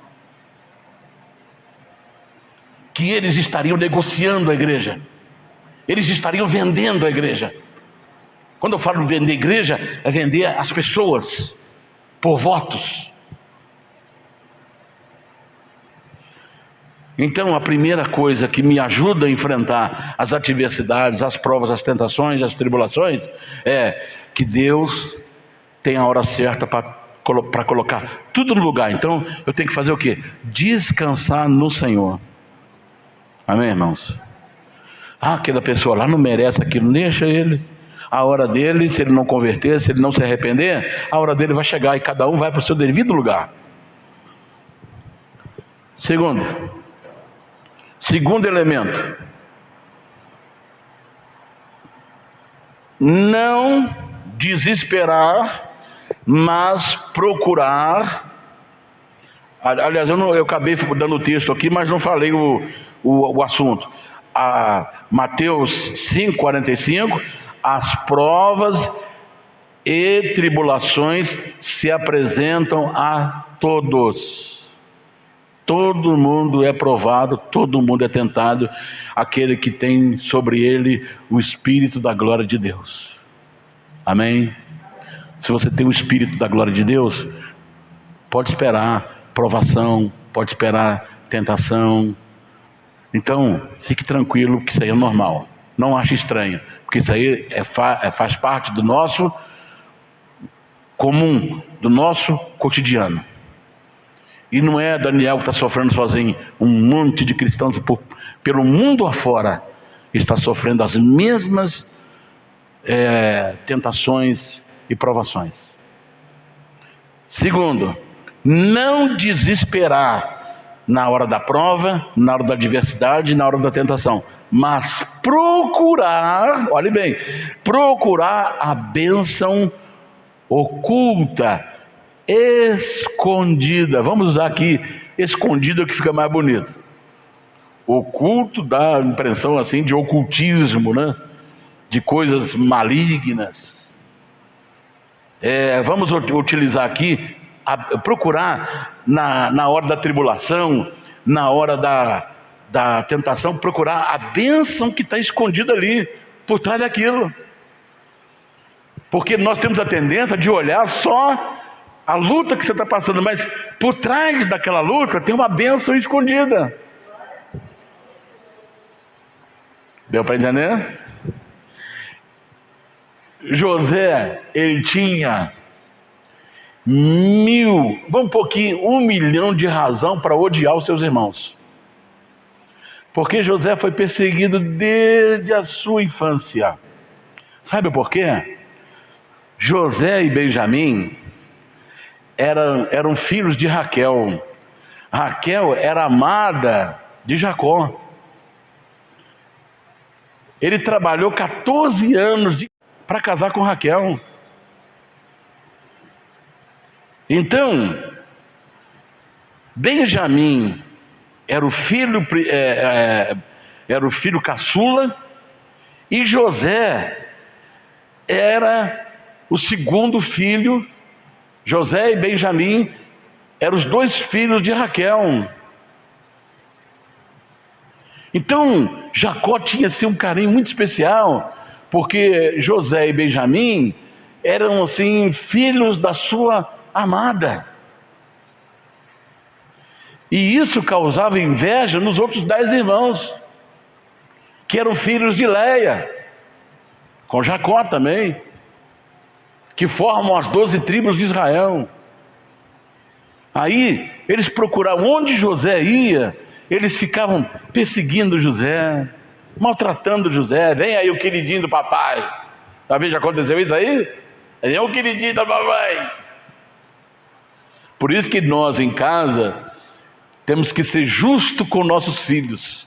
que eles estariam negociando a igreja, eles estariam vendendo a igreja. Quando eu falo vender igreja, é vender as pessoas por votos. Então a primeira coisa que me ajuda a enfrentar as adversidades, as provas, as tentações, as tribulações, é que Deus tem a hora certa para colocar tudo no lugar. Então eu tenho que fazer o quê? Descansar no Senhor. Amém, irmãos? Aquela pessoa lá não merece aquilo, deixa ele. A hora dele, se ele não converter, se ele não se arrepender, a hora dele vai chegar e cada um vai para o seu devido lugar. Segundo elemento, não desesperar, mas procurar. Aliás, eu acabei dando o texto aqui, mas não falei o assunto. Mateus 5,45, as provas e tribulações se apresentam a todos. Todo mundo é provado, todo mundo é tentado, aquele que tem sobre ele o Espírito da glória de Deus. Amém? Se você tem o Espírito da glória de Deus, pode esperar provação, pode esperar tentação. Então, fique tranquilo que isso aí é normal. Não ache estranho, porque isso aí faz parte do nosso comum, do nosso cotidiano. E não é Daniel que está sofrendo sozinho. Um monte de cristãos pelo mundo afora está sofrendo as mesmas tentações e provações. Segundo, não desesperar na hora da prova, na hora da adversidade, na hora da tentação, mas procurar, olhe bem, procurar a bênção oculta, escondida. Vamos usar aqui escondida, que fica mais bonito. Oculto dá a impressão assim de ocultismo, né? De coisas malignas. Vamos utilizar aqui, procurar na hora da tribulação, na hora da tentação, procurar a bênção que está escondida ali, por trás daquilo. Porque nós temos a tendência de olhar só a luta que você está passando, mas por trás daquela luta tem uma bênção escondida. Deu para entender? José, ele tinha 1 milhão de razão para odiar os seus irmãos. Porque José foi perseguido desde a sua infância. Sabe por quê? José e Benjamim eram filhos de Raquel. Raquel era amada de Jacó. Ele trabalhou 14 anos para casar com Raquel. Então, Benjamim era o filho caçula, e José era o segundo filho. José e Benjamim eram os 2 filhos de Raquel. Então, Jacó tinha assim um carinho muito especial, porque José e Benjamim eram assim filhos da sua amada. E isso causava inveja nos outros 10 irmãos, que eram filhos de Léia, com Jacó também, que formam as 12 tribos de Israel. Aí eles procuravam onde José ia, eles ficavam perseguindo José, maltratando José. Vem aí o queridinho do papai. Talvez já aconteceu isso aí? É o queridinho da papai. Por isso que nós em casa temos que ser justos com nossos filhos.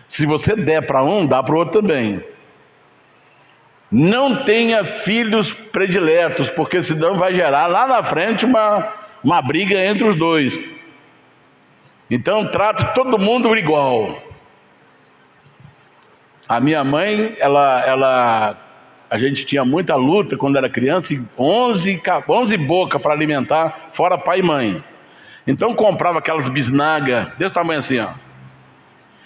Se você der para um, dá para o outro também. Não tenha filhos prediletos, porque senão vai gerar lá na frente uma briga entre os dois. Então trate todo mundo igual. A minha mãe, a gente tinha muita luta quando era criança, e 11 bocas para alimentar, fora pai e mãe. Então comprava aquelas bisnagas desse tamanho assim, ó.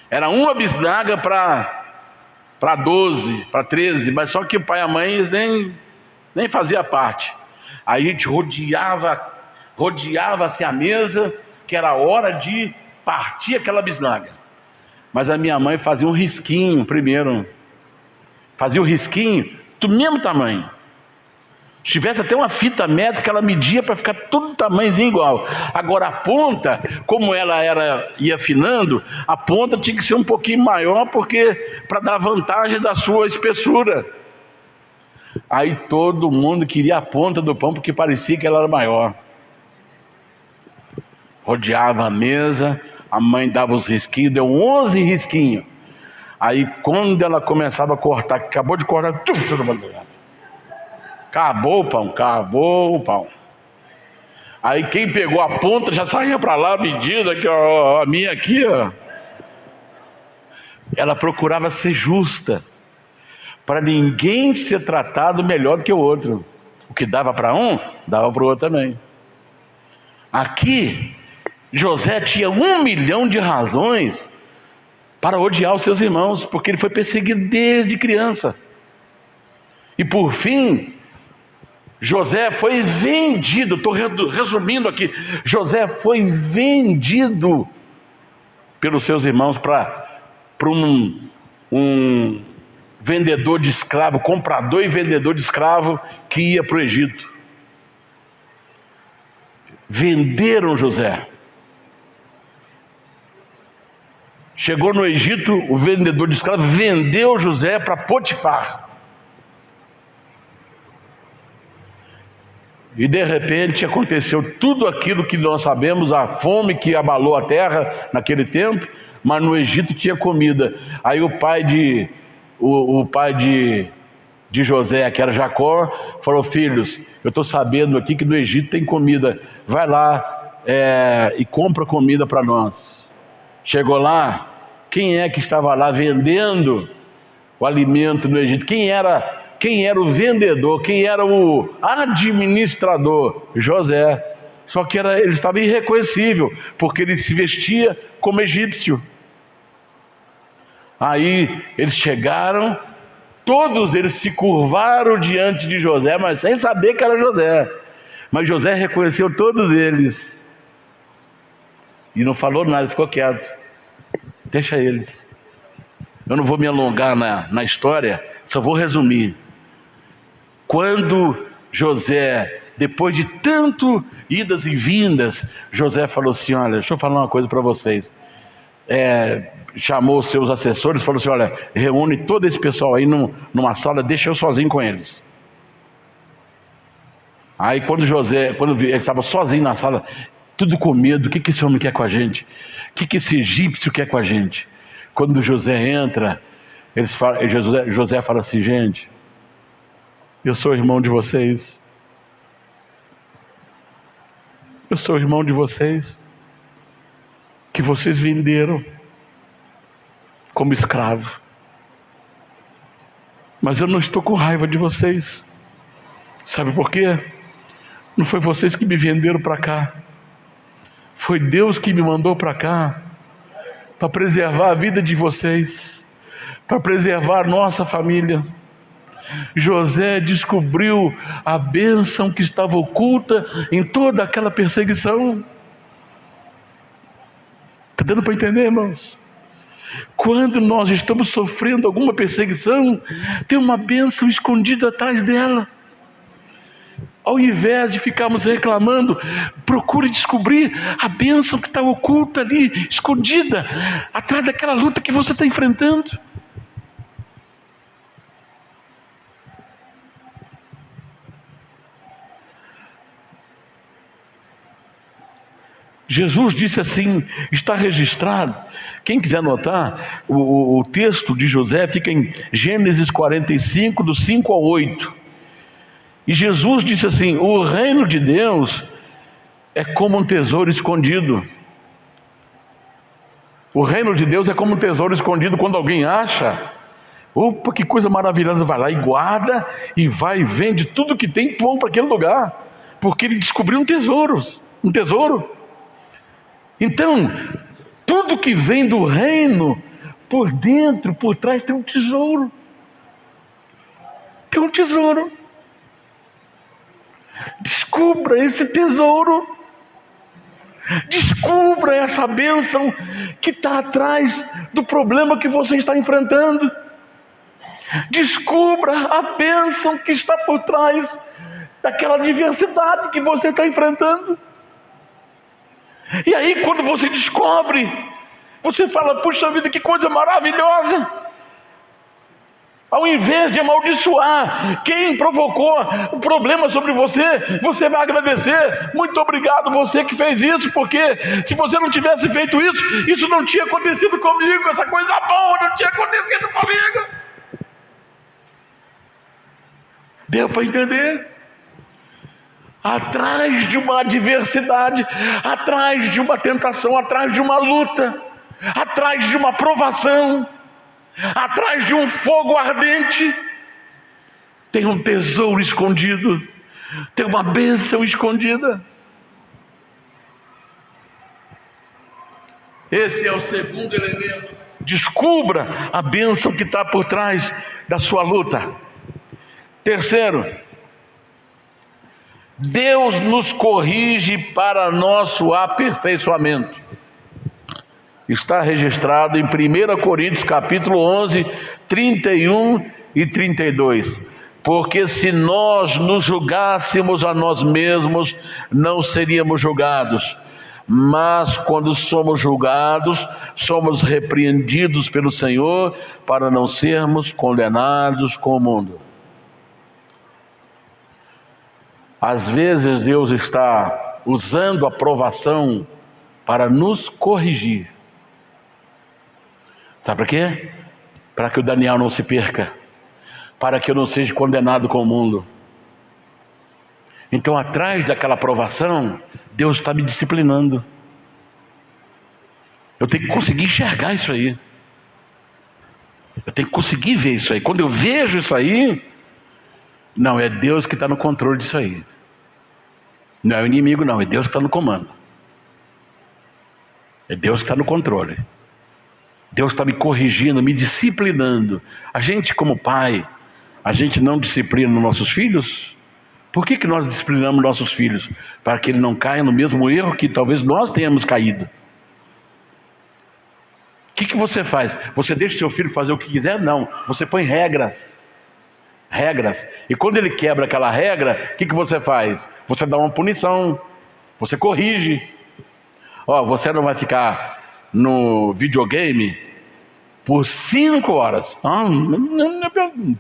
Era uma bisnaga para 12, para 13, mas só que o pai e a mãe nem fazia parte. Aí a gente rodeava-se a mesa, que era a hora de partir aquela bisnaga. Mas a minha mãe fazia um risquinho primeiro. Fazia o risquinho do mesmo tamanho. Se tivesse até uma fita métrica, ela media para ficar todo tamanhozinho igual. Agora a ponta, como ela ia afinando, a ponta tinha que ser um pouquinho maior, porque para dar vantagem da sua espessura. Aí todo mundo queria a ponta do pão, porque parecia que ela era maior. Rodeava a mesa, a mãe dava os risquinhos, deu 11 risquinhos. Aí quando ela começava a cortar, que acabou de cortar, acabou o pão. Aí quem pegou a ponta já saía para lá, medida que a minha aqui, ó. Ela procurava ser justa, para ninguém ser tratado melhor do que o outro. O que dava para um, dava para o outro também. Aqui, José tinha 1 milhão de razões para odiar os seus irmãos, porque ele foi perseguido desde criança. E por fim, José foi vendido, estou resumindo aqui, José foi vendido pelos seus irmãos para um vendedor de escravo, comprador e vendedor de escravo que ia para o Egito. Venderam José. Chegou no Egito, o vendedor de escravos vendeu José para Potifar. E de repente aconteceu tudo aquilo que nós sabemos, a fome que abalou a terra naquele tempo, mas no Egito tinha comida. Aí o pai de José, que era Jacó, falou: filhos, eu estou sabendo aqui que no Egito tem comida, vai lá e compra comida para nós. Chegou lá, quem é que estava lá vendendo o alimento no Egito? Quem era o vendedor? Quem era o administrador? José. Só que ele estava irreconhecível, porque ele se vestia como egípcio. Aí eles chegaram, todos eles se curvaram diante de José, mas sem saber que era José. Mas José reconheceu todos eles e não falou nada, ficou quieto. Deixa eles. Eu não vou me alongar na história, só vou resumir. Quando José, depois de tanto idas e vindas, José falou assim: olha, deixa eu falar uma coisa para vocês. Chamou os seus assessores, falou assim: olha, reúne todo esse pessoal aí numa sala, deixa eu sozinho com eles. Aí quando ele estava sozinho na sala, tudo com medo: o que esse homem quer com a gente? O que esse egípcio quer com a gente? Quando José entra, José fala assim: gente, eu sou irmão de vocês. Eu sou irmão de vocês, que vocês venderam como escravo. Mas eu não estou com raiva de vocês. Sabe por quê? Não foi vocês que me venderam para cá. Foi Deus que me mandou para cá, para preservar a vida de vocês, para preservar a nossa família. José descobriu a bênção que estava oculta em toda aquela perseguição. Está dando para entender, irmãos? Quando nós estamos sofrendo alguma perseguição, tem uma bênção escondida atrás dela. Ao invés de ficarmos reclamando, procure descobrir a bênção que está oculta ali, escondida, atrás daquela luta que você está enfrentando. Jesus disse assim, está registrado. Quem quiser anotar, o texto de José fica em Gênesis 45, do 5 ao 8. E Jesus disse assim: o reino de Deus é como um tesouro escondido. O reino de Deus é como um tesouro escondido. Quando alguém acha, opa, que coisa maravilhosa, vai lá e guarda, e vai e vende tudo que tem, põe para aquele lugar, porque ele descobriu um tesouro. Então, tudo que vem do reino, por dentro, por trás, tem um tesouro. Tem um tesouro. Descubra esse tesouro. Descubra essa bênção que está atrás do problema que você está enfrentando. Descubra a bênção que está por trás daquela adversidade que você está enfrentando. E aí, quando você descobre, você fala: puxa vida, que coisa maravilhosa. Ao invés de amaldiçoar quem provocou o problema sobre você, você vai agradecer: muito obrigado você que fez isso, porque se você não tivesse feito isso, isso não tinha acontecido comigo, essa coisa boa não tinha acontecido comigo. Deu para entender? Atrás de uma adversidade, atrás de uma tentação, atrás de uma luta, atrás de uma provação, atrás de um fogo ardente, tem um tesouro escondido, tem uma bênção escondida. Esse é o segundo elemento. Descubra a bênção que está por trás da sua luta. Terceiro, Deus nos corrige para nosso aperfeiçoamento. Está registrado em 1 Coríntios capítulo 11, 31 e 32. Porque se nós nos julgássemos a nós mesmos, não seríamos julgados. Mas quando somos julgados, somos repreendidos pelo Senhor para não sermos condenados com o mundo. Às vezes Deus está usando a provação para nos corrigir. Sabe para quê? Para que o Daniel não se perca, para que eu não seja condenado com o mundo. Então, atrás daquela provação, Deus está me disciplinando. Eu tenho que conseguir enxergar isso aí. Eu tenho que conseguir ver isso aí. Quando eu vejo isso aí, não, é Deus que está no controle disso aí. Não é o inimigo, não, é Deus que está no comando. É Deus que está no controle. Deus está me corrigindo, me disciplinando. A gente, como pai, a gente não disciplina nossos filhos? Por que nós disciplinamos nossos filhos? Para que ele não caia no mesmo erro que talvez nós tenhamos caído. O que você faz? Você deixa o seu filho fazer o que quiser? Não, você põe regras. E quando ele quebra aquela regra, o que você faz? Você dá uma punição, você corrige. Você não vai ficar no videogame por 5 horas.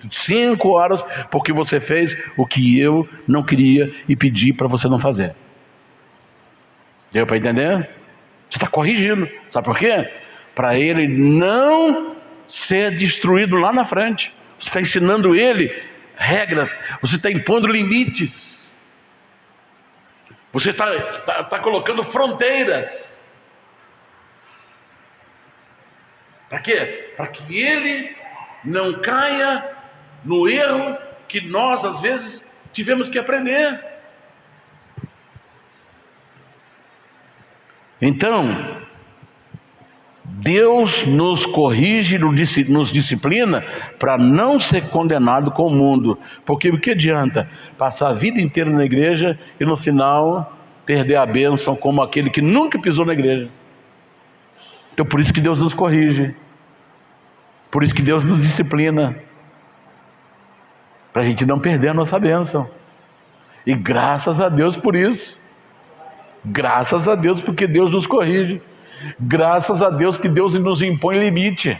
5 horas, porque você fez o que eu não queria e pedi para você não fazer. Deu para entender? Você está corrigindo. Sabe por quê? Para ele não ser destruído lá na frente. Você está ensinando ele regras, você está impondo limites, você está colocando fronteiras. Para quê? Para que ele não caia no erro que nós às vezes tivemos que aprender. Então, Deus nos corrige, nos disciplina para não ser condenado com o mundo. Porque o que adianta passar a vida inteira na igreja e no final perder a bênção como aquele que nunca pisou na igreja? Então por isso que Deus nos corrige, por isso que Deus nos disciplina, para a gente não perder a nossa bênção. E graças a Deus por isso. Graças a Deus porque Deus nos corrige. Graças a Deus que Deus nos impõe limite,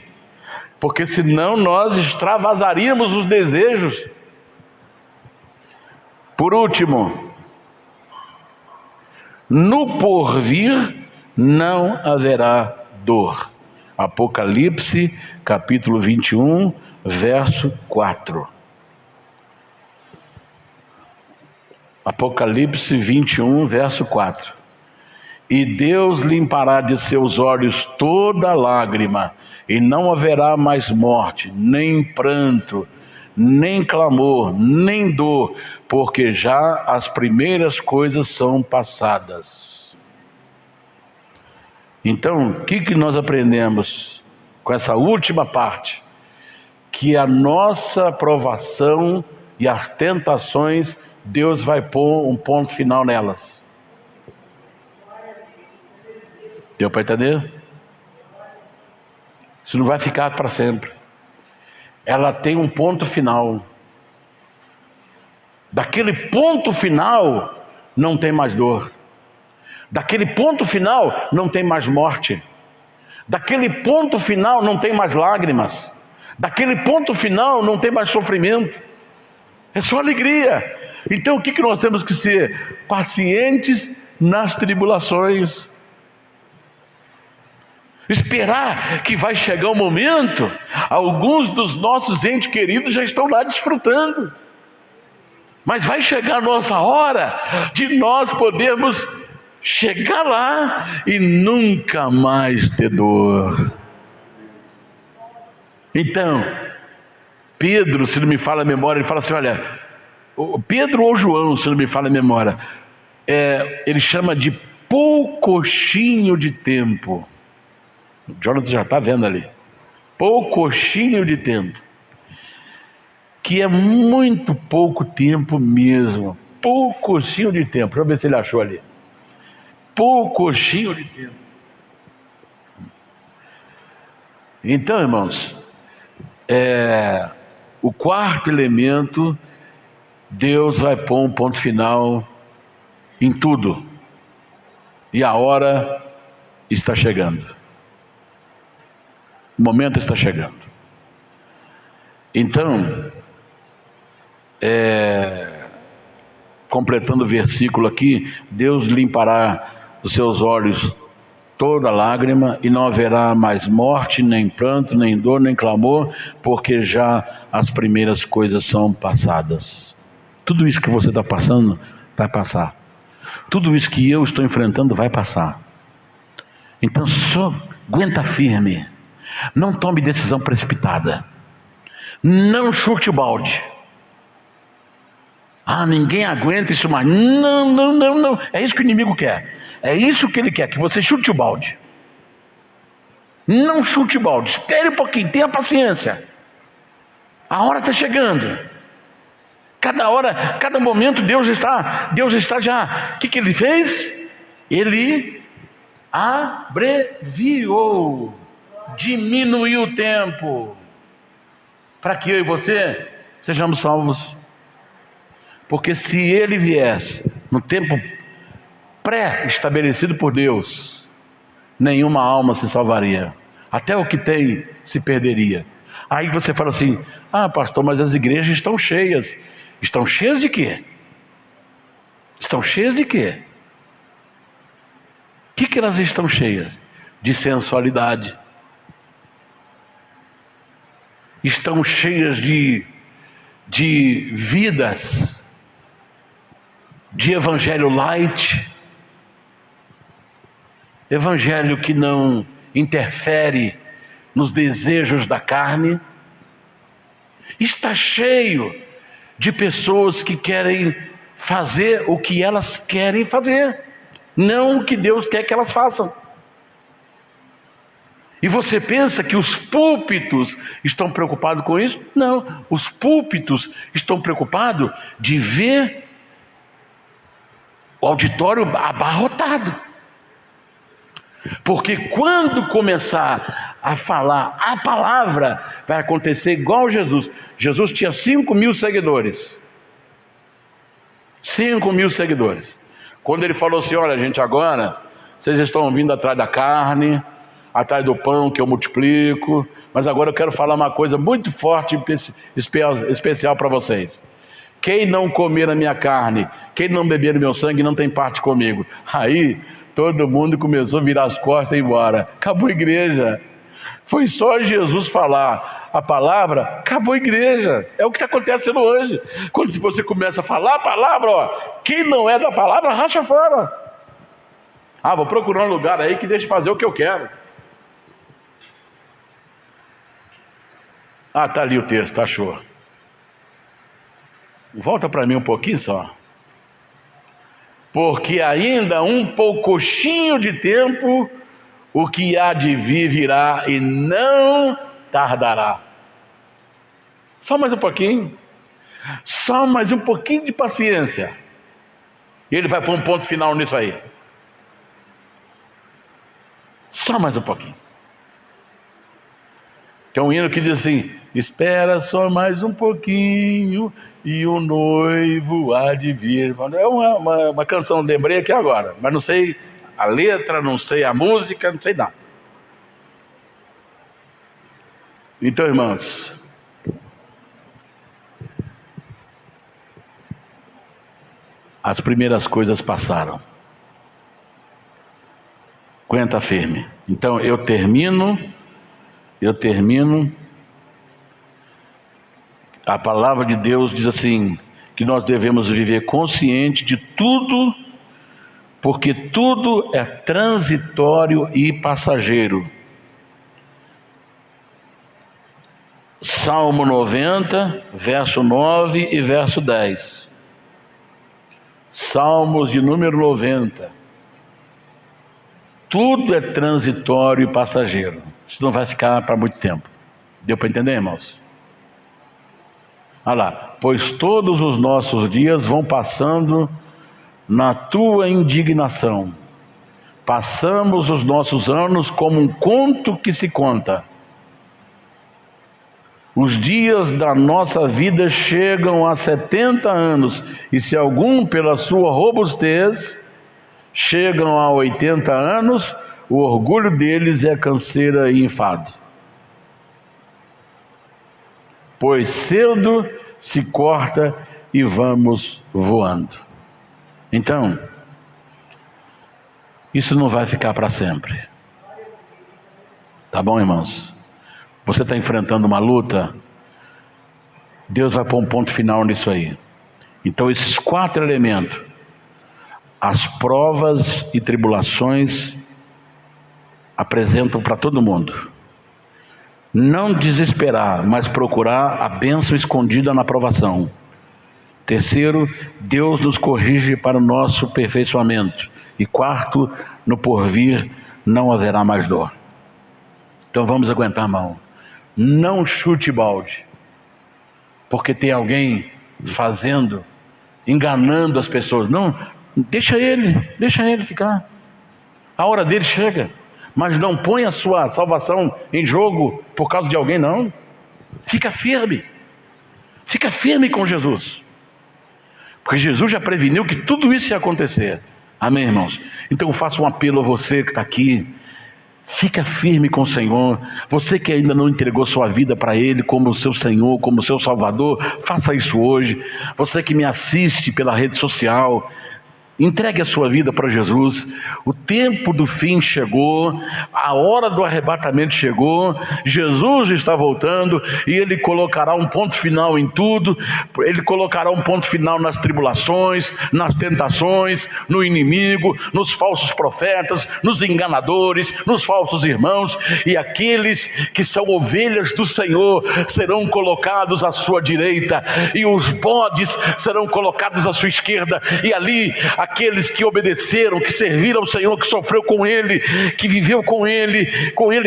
porque senão nós extravasaríamos os desejos. Por último, no porvir não haverá dor. Apocalipse capítulo 21, verso 4. Apocalipse 21, verso 4. E Deus limpará de seus olhos toda lágrima, e não haverá mais morte, nem pranto, nem clamor, nem dor, porque já as primeiras coisas são passadas. Então, o que nós aprendemos com essa última parte? Que a nossa provação e as tentações, Deus vai pôr um ponto final nelas. Deu para entender? Isso não vai ficar para sempre. Ela tem um ponto final. Daquele ponto final não tem mais dor. Daquele ponto final não tem mais morte. Daquele ponto final não tem mais lágrimas. Daquele ponto final não tem mais sofrimento. É só alegria. Então o que nós temos que ser? Pacientes nas tribulações. Esperar que vai chegar o momento. Alguns dos nossos entes queridos já estão lá desfrutando, mas vai chegar a nossa hora de nós podermos chegar lá e nunca mais ter dor. Então, Pedro, se não me falha a memória, ele fala assim, olha, Pedro ou João, se não me falha a memória, ele chama de poucochinho de tempo. O Jonathan já está vendo ali. Poucochinho de tempo. Que é muito pouco tempo mesmo. Poucochinho de tempo. Deixa eu ver se ele achou ali. Poucochinho de tempo. Então, irmãos, o quarto elemento, Deus vai pôr um ponto final em tudo. E a hora está chegando. O momento está chegando. Então, completando o versículo aqui, Deus limpará dos seus olhos toda lágrima, e não haverá mais morte, nem pranto, nem dor, nem clamor, porque já as primeiras coisas são passadas. Tudo isso que você está passando, vai passar. Tudo isso que eu estou enfrentando, vai passar. Então só aguenta firme. Não tome decisão precipitada. Não chute o balde. Ninguém aguenta isso mais. Não. É isso que o inimigo quer. É isso que ele quer, que você chute o balde. Não chute o balde. Espere um pouquinho, tenha paciência. A hora está chegando. Cada hora, cada momento, Deus está já. O que ele fez? Ele abreviou, diminuiu o tempo, para que eu e você sejamos salvos. Porque se ele viesse no tempo pré-estabelecido por Deus, nenhuma alma se salvaria, até o que tem se perderia. Aí você fala assim, pastor, mas as igrejas estão cheias. Estão cheias de quê? Estão cheias de quê? O que elas estão cheias? De sensualidade. Estão cheias de vidas, de evangelho light, evangelho que não interfere nos desejos da carne. Está cheio de pessoas que querem fazer o que elas querem fazer, não o que Deus quer que elas façam. E você pensa que os púlpitos estão preocupados com isso? Não, os púlpitos estão preocupados de ver o auditório abarrotado. Porque quando começar a falar a palavra, vai acontecer igual Jesus. Jesus tinha 5.000 seguidores. 5.000 seguidores. Quando ele falou assim, olha gente, agora vocês estão vindo atrás da carne, atrás do pão que eu multiplico, mas agora eu quero falar uma coisa muito forte e especial para vocês. Quem não comer a minha carne, quem não beber o meu sangue, não tem parte comigo. Aí todo mundo começou a virar as costas e ir embora. Acabou a igreja. Foi só Jesus falar a palavra, acabou a igreja. É o que está acontecendo hoje. Quando você começa a falar a palavra, quem não é da palavra, racha fora. Vou procurar um lugar aí que deixe fazer o que eu quero. Está ali o texto, achou. Volta para mim um pouquinho só. Porque ainda um poucochinho de tempo, o que há de vir virá e não tardará. Só mais um pouquinho. Só mais um pouquinho de paciência. E ele vai pôr um ponto final nisso aí. Só mais um pouquinho. Tem um hino que diz assim, espera só mais um pouquinho e o noivo há de vir. É uma canção, lembrei aqui agora, mas não sei a letra, não sei a música, não sei nada. Então, irmãos, as primeiras coisas passaram. Aguenta firme. Então eu termino. A palavra de Deus diz assim, que nós devemos viver consciente de tudo, porque tudo é transitório e passageiro. Salmo 90, verso 9 e verso 10. Salmos de número 90. Tudo é transitório e passageiro. Isso não vai ficar para muito tempo. Deu para entender, irmãos? Olha lá. Pois todos os nossos dias vão passando na tua indignação. Passamos os nossos anos como um conto que se conta. Os dias da nossa vida chegam a 70 anos, e se algum, pela sua robustez, chegam a 80 anos, o orgulho deles é canseira e enfado. Pois cedo se corta e vamos voando. Então, isso não vai ficar para sempre. Tá bom, irmãos? Você está enfrentando uma luta, Deus vai pôr um ponto final nisso aí. Então esses 4 elementos, as provas e tribulações, apresentam para todo mundo. Não desesperar, mas procurar a bênção escondida na provação. Terceiro, Deus nos corrige para o nosso aperfeiçoamento. E quarto, no porvir não haverá mais dor. Então vamos aguentar a mão. Não chute balde, porque tem alguém fazendo, enganando as pessoas. Não, deixa ele ficar. A hora dele chega, mas não põe a sua salvação em jogo por causa de alguém, não. Fica firme com Jesus, porque Jesus já preveniu que tudo isso ia acontecer. Amém, irmãos? Então eu faço um apelo a você que está aqui. Fica firme com o Senhor. Você que ainda não entregou sua vida para Ele como seu Senhor, como seu Salvador, faça isso hoje. Você que me assiste pela rede social, entregue a sua vida para Jesus. O tempo do fim chegou, a hora do arrebatamento chegou, Jesus está voltando e Ele colocará um ponto final em tudo. Ele colocará um ponto final nas tribulações, nas tentações, no inimigo, nos falsos profetas, nos enganadores, nos falsos irmãos, e aqueles que são ovelhas do Senhor serão colocados à sua direita, e os bodes serão colocados à sua esquerda, e ali aqueles que obedeceram, que serviram ao Senhor, que sofreu com Ele, que viveu com Ele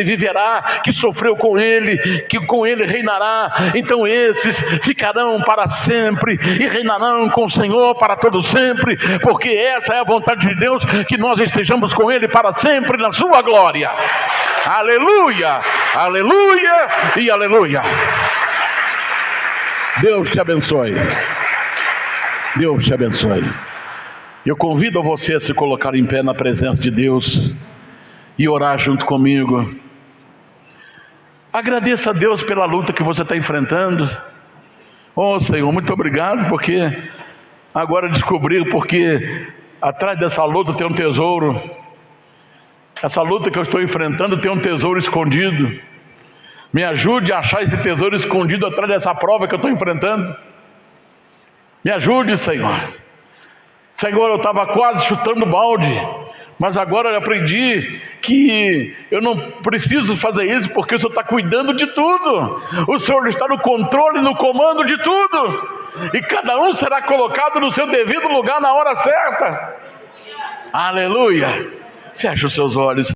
viverá, que sofreu com Ele, que com Ele reinará. Então esses ficarão para sempre e reinarão com o Senhor para todo sempre, porque essa é a vontade de Deus, que nós estejamos com Ele para sempre na sua glória. Aleluia, aleluia e aleluia. Deus te abençoe. Deus te abençoe. Eu convido a você a se colocar em pé na presença de Deus e orar junto comigo. Agradeça a Deus pela luta que você está enfrentando. Oh Senhor, muito obrigado, porque agora descobri porque atrás dessa luta tem um tesouro. Essa luta que eu estou enfrentando tem um tesouro escondido. Me ajude a achar esse tesouro escondido atrás dessa prova que eu estou enfrentando. Me ajude, Senhor. Senhor, eu estava quase chutando balde, mas agora eu aprendi que eu não preciso fazer isso, porque o Senhor está cuidando de tudo. O Senhor está no controle, no comando de tudo, e cada um será colocado no seu devido lugar na hora certa. Aleluia. Feche os seus olhos.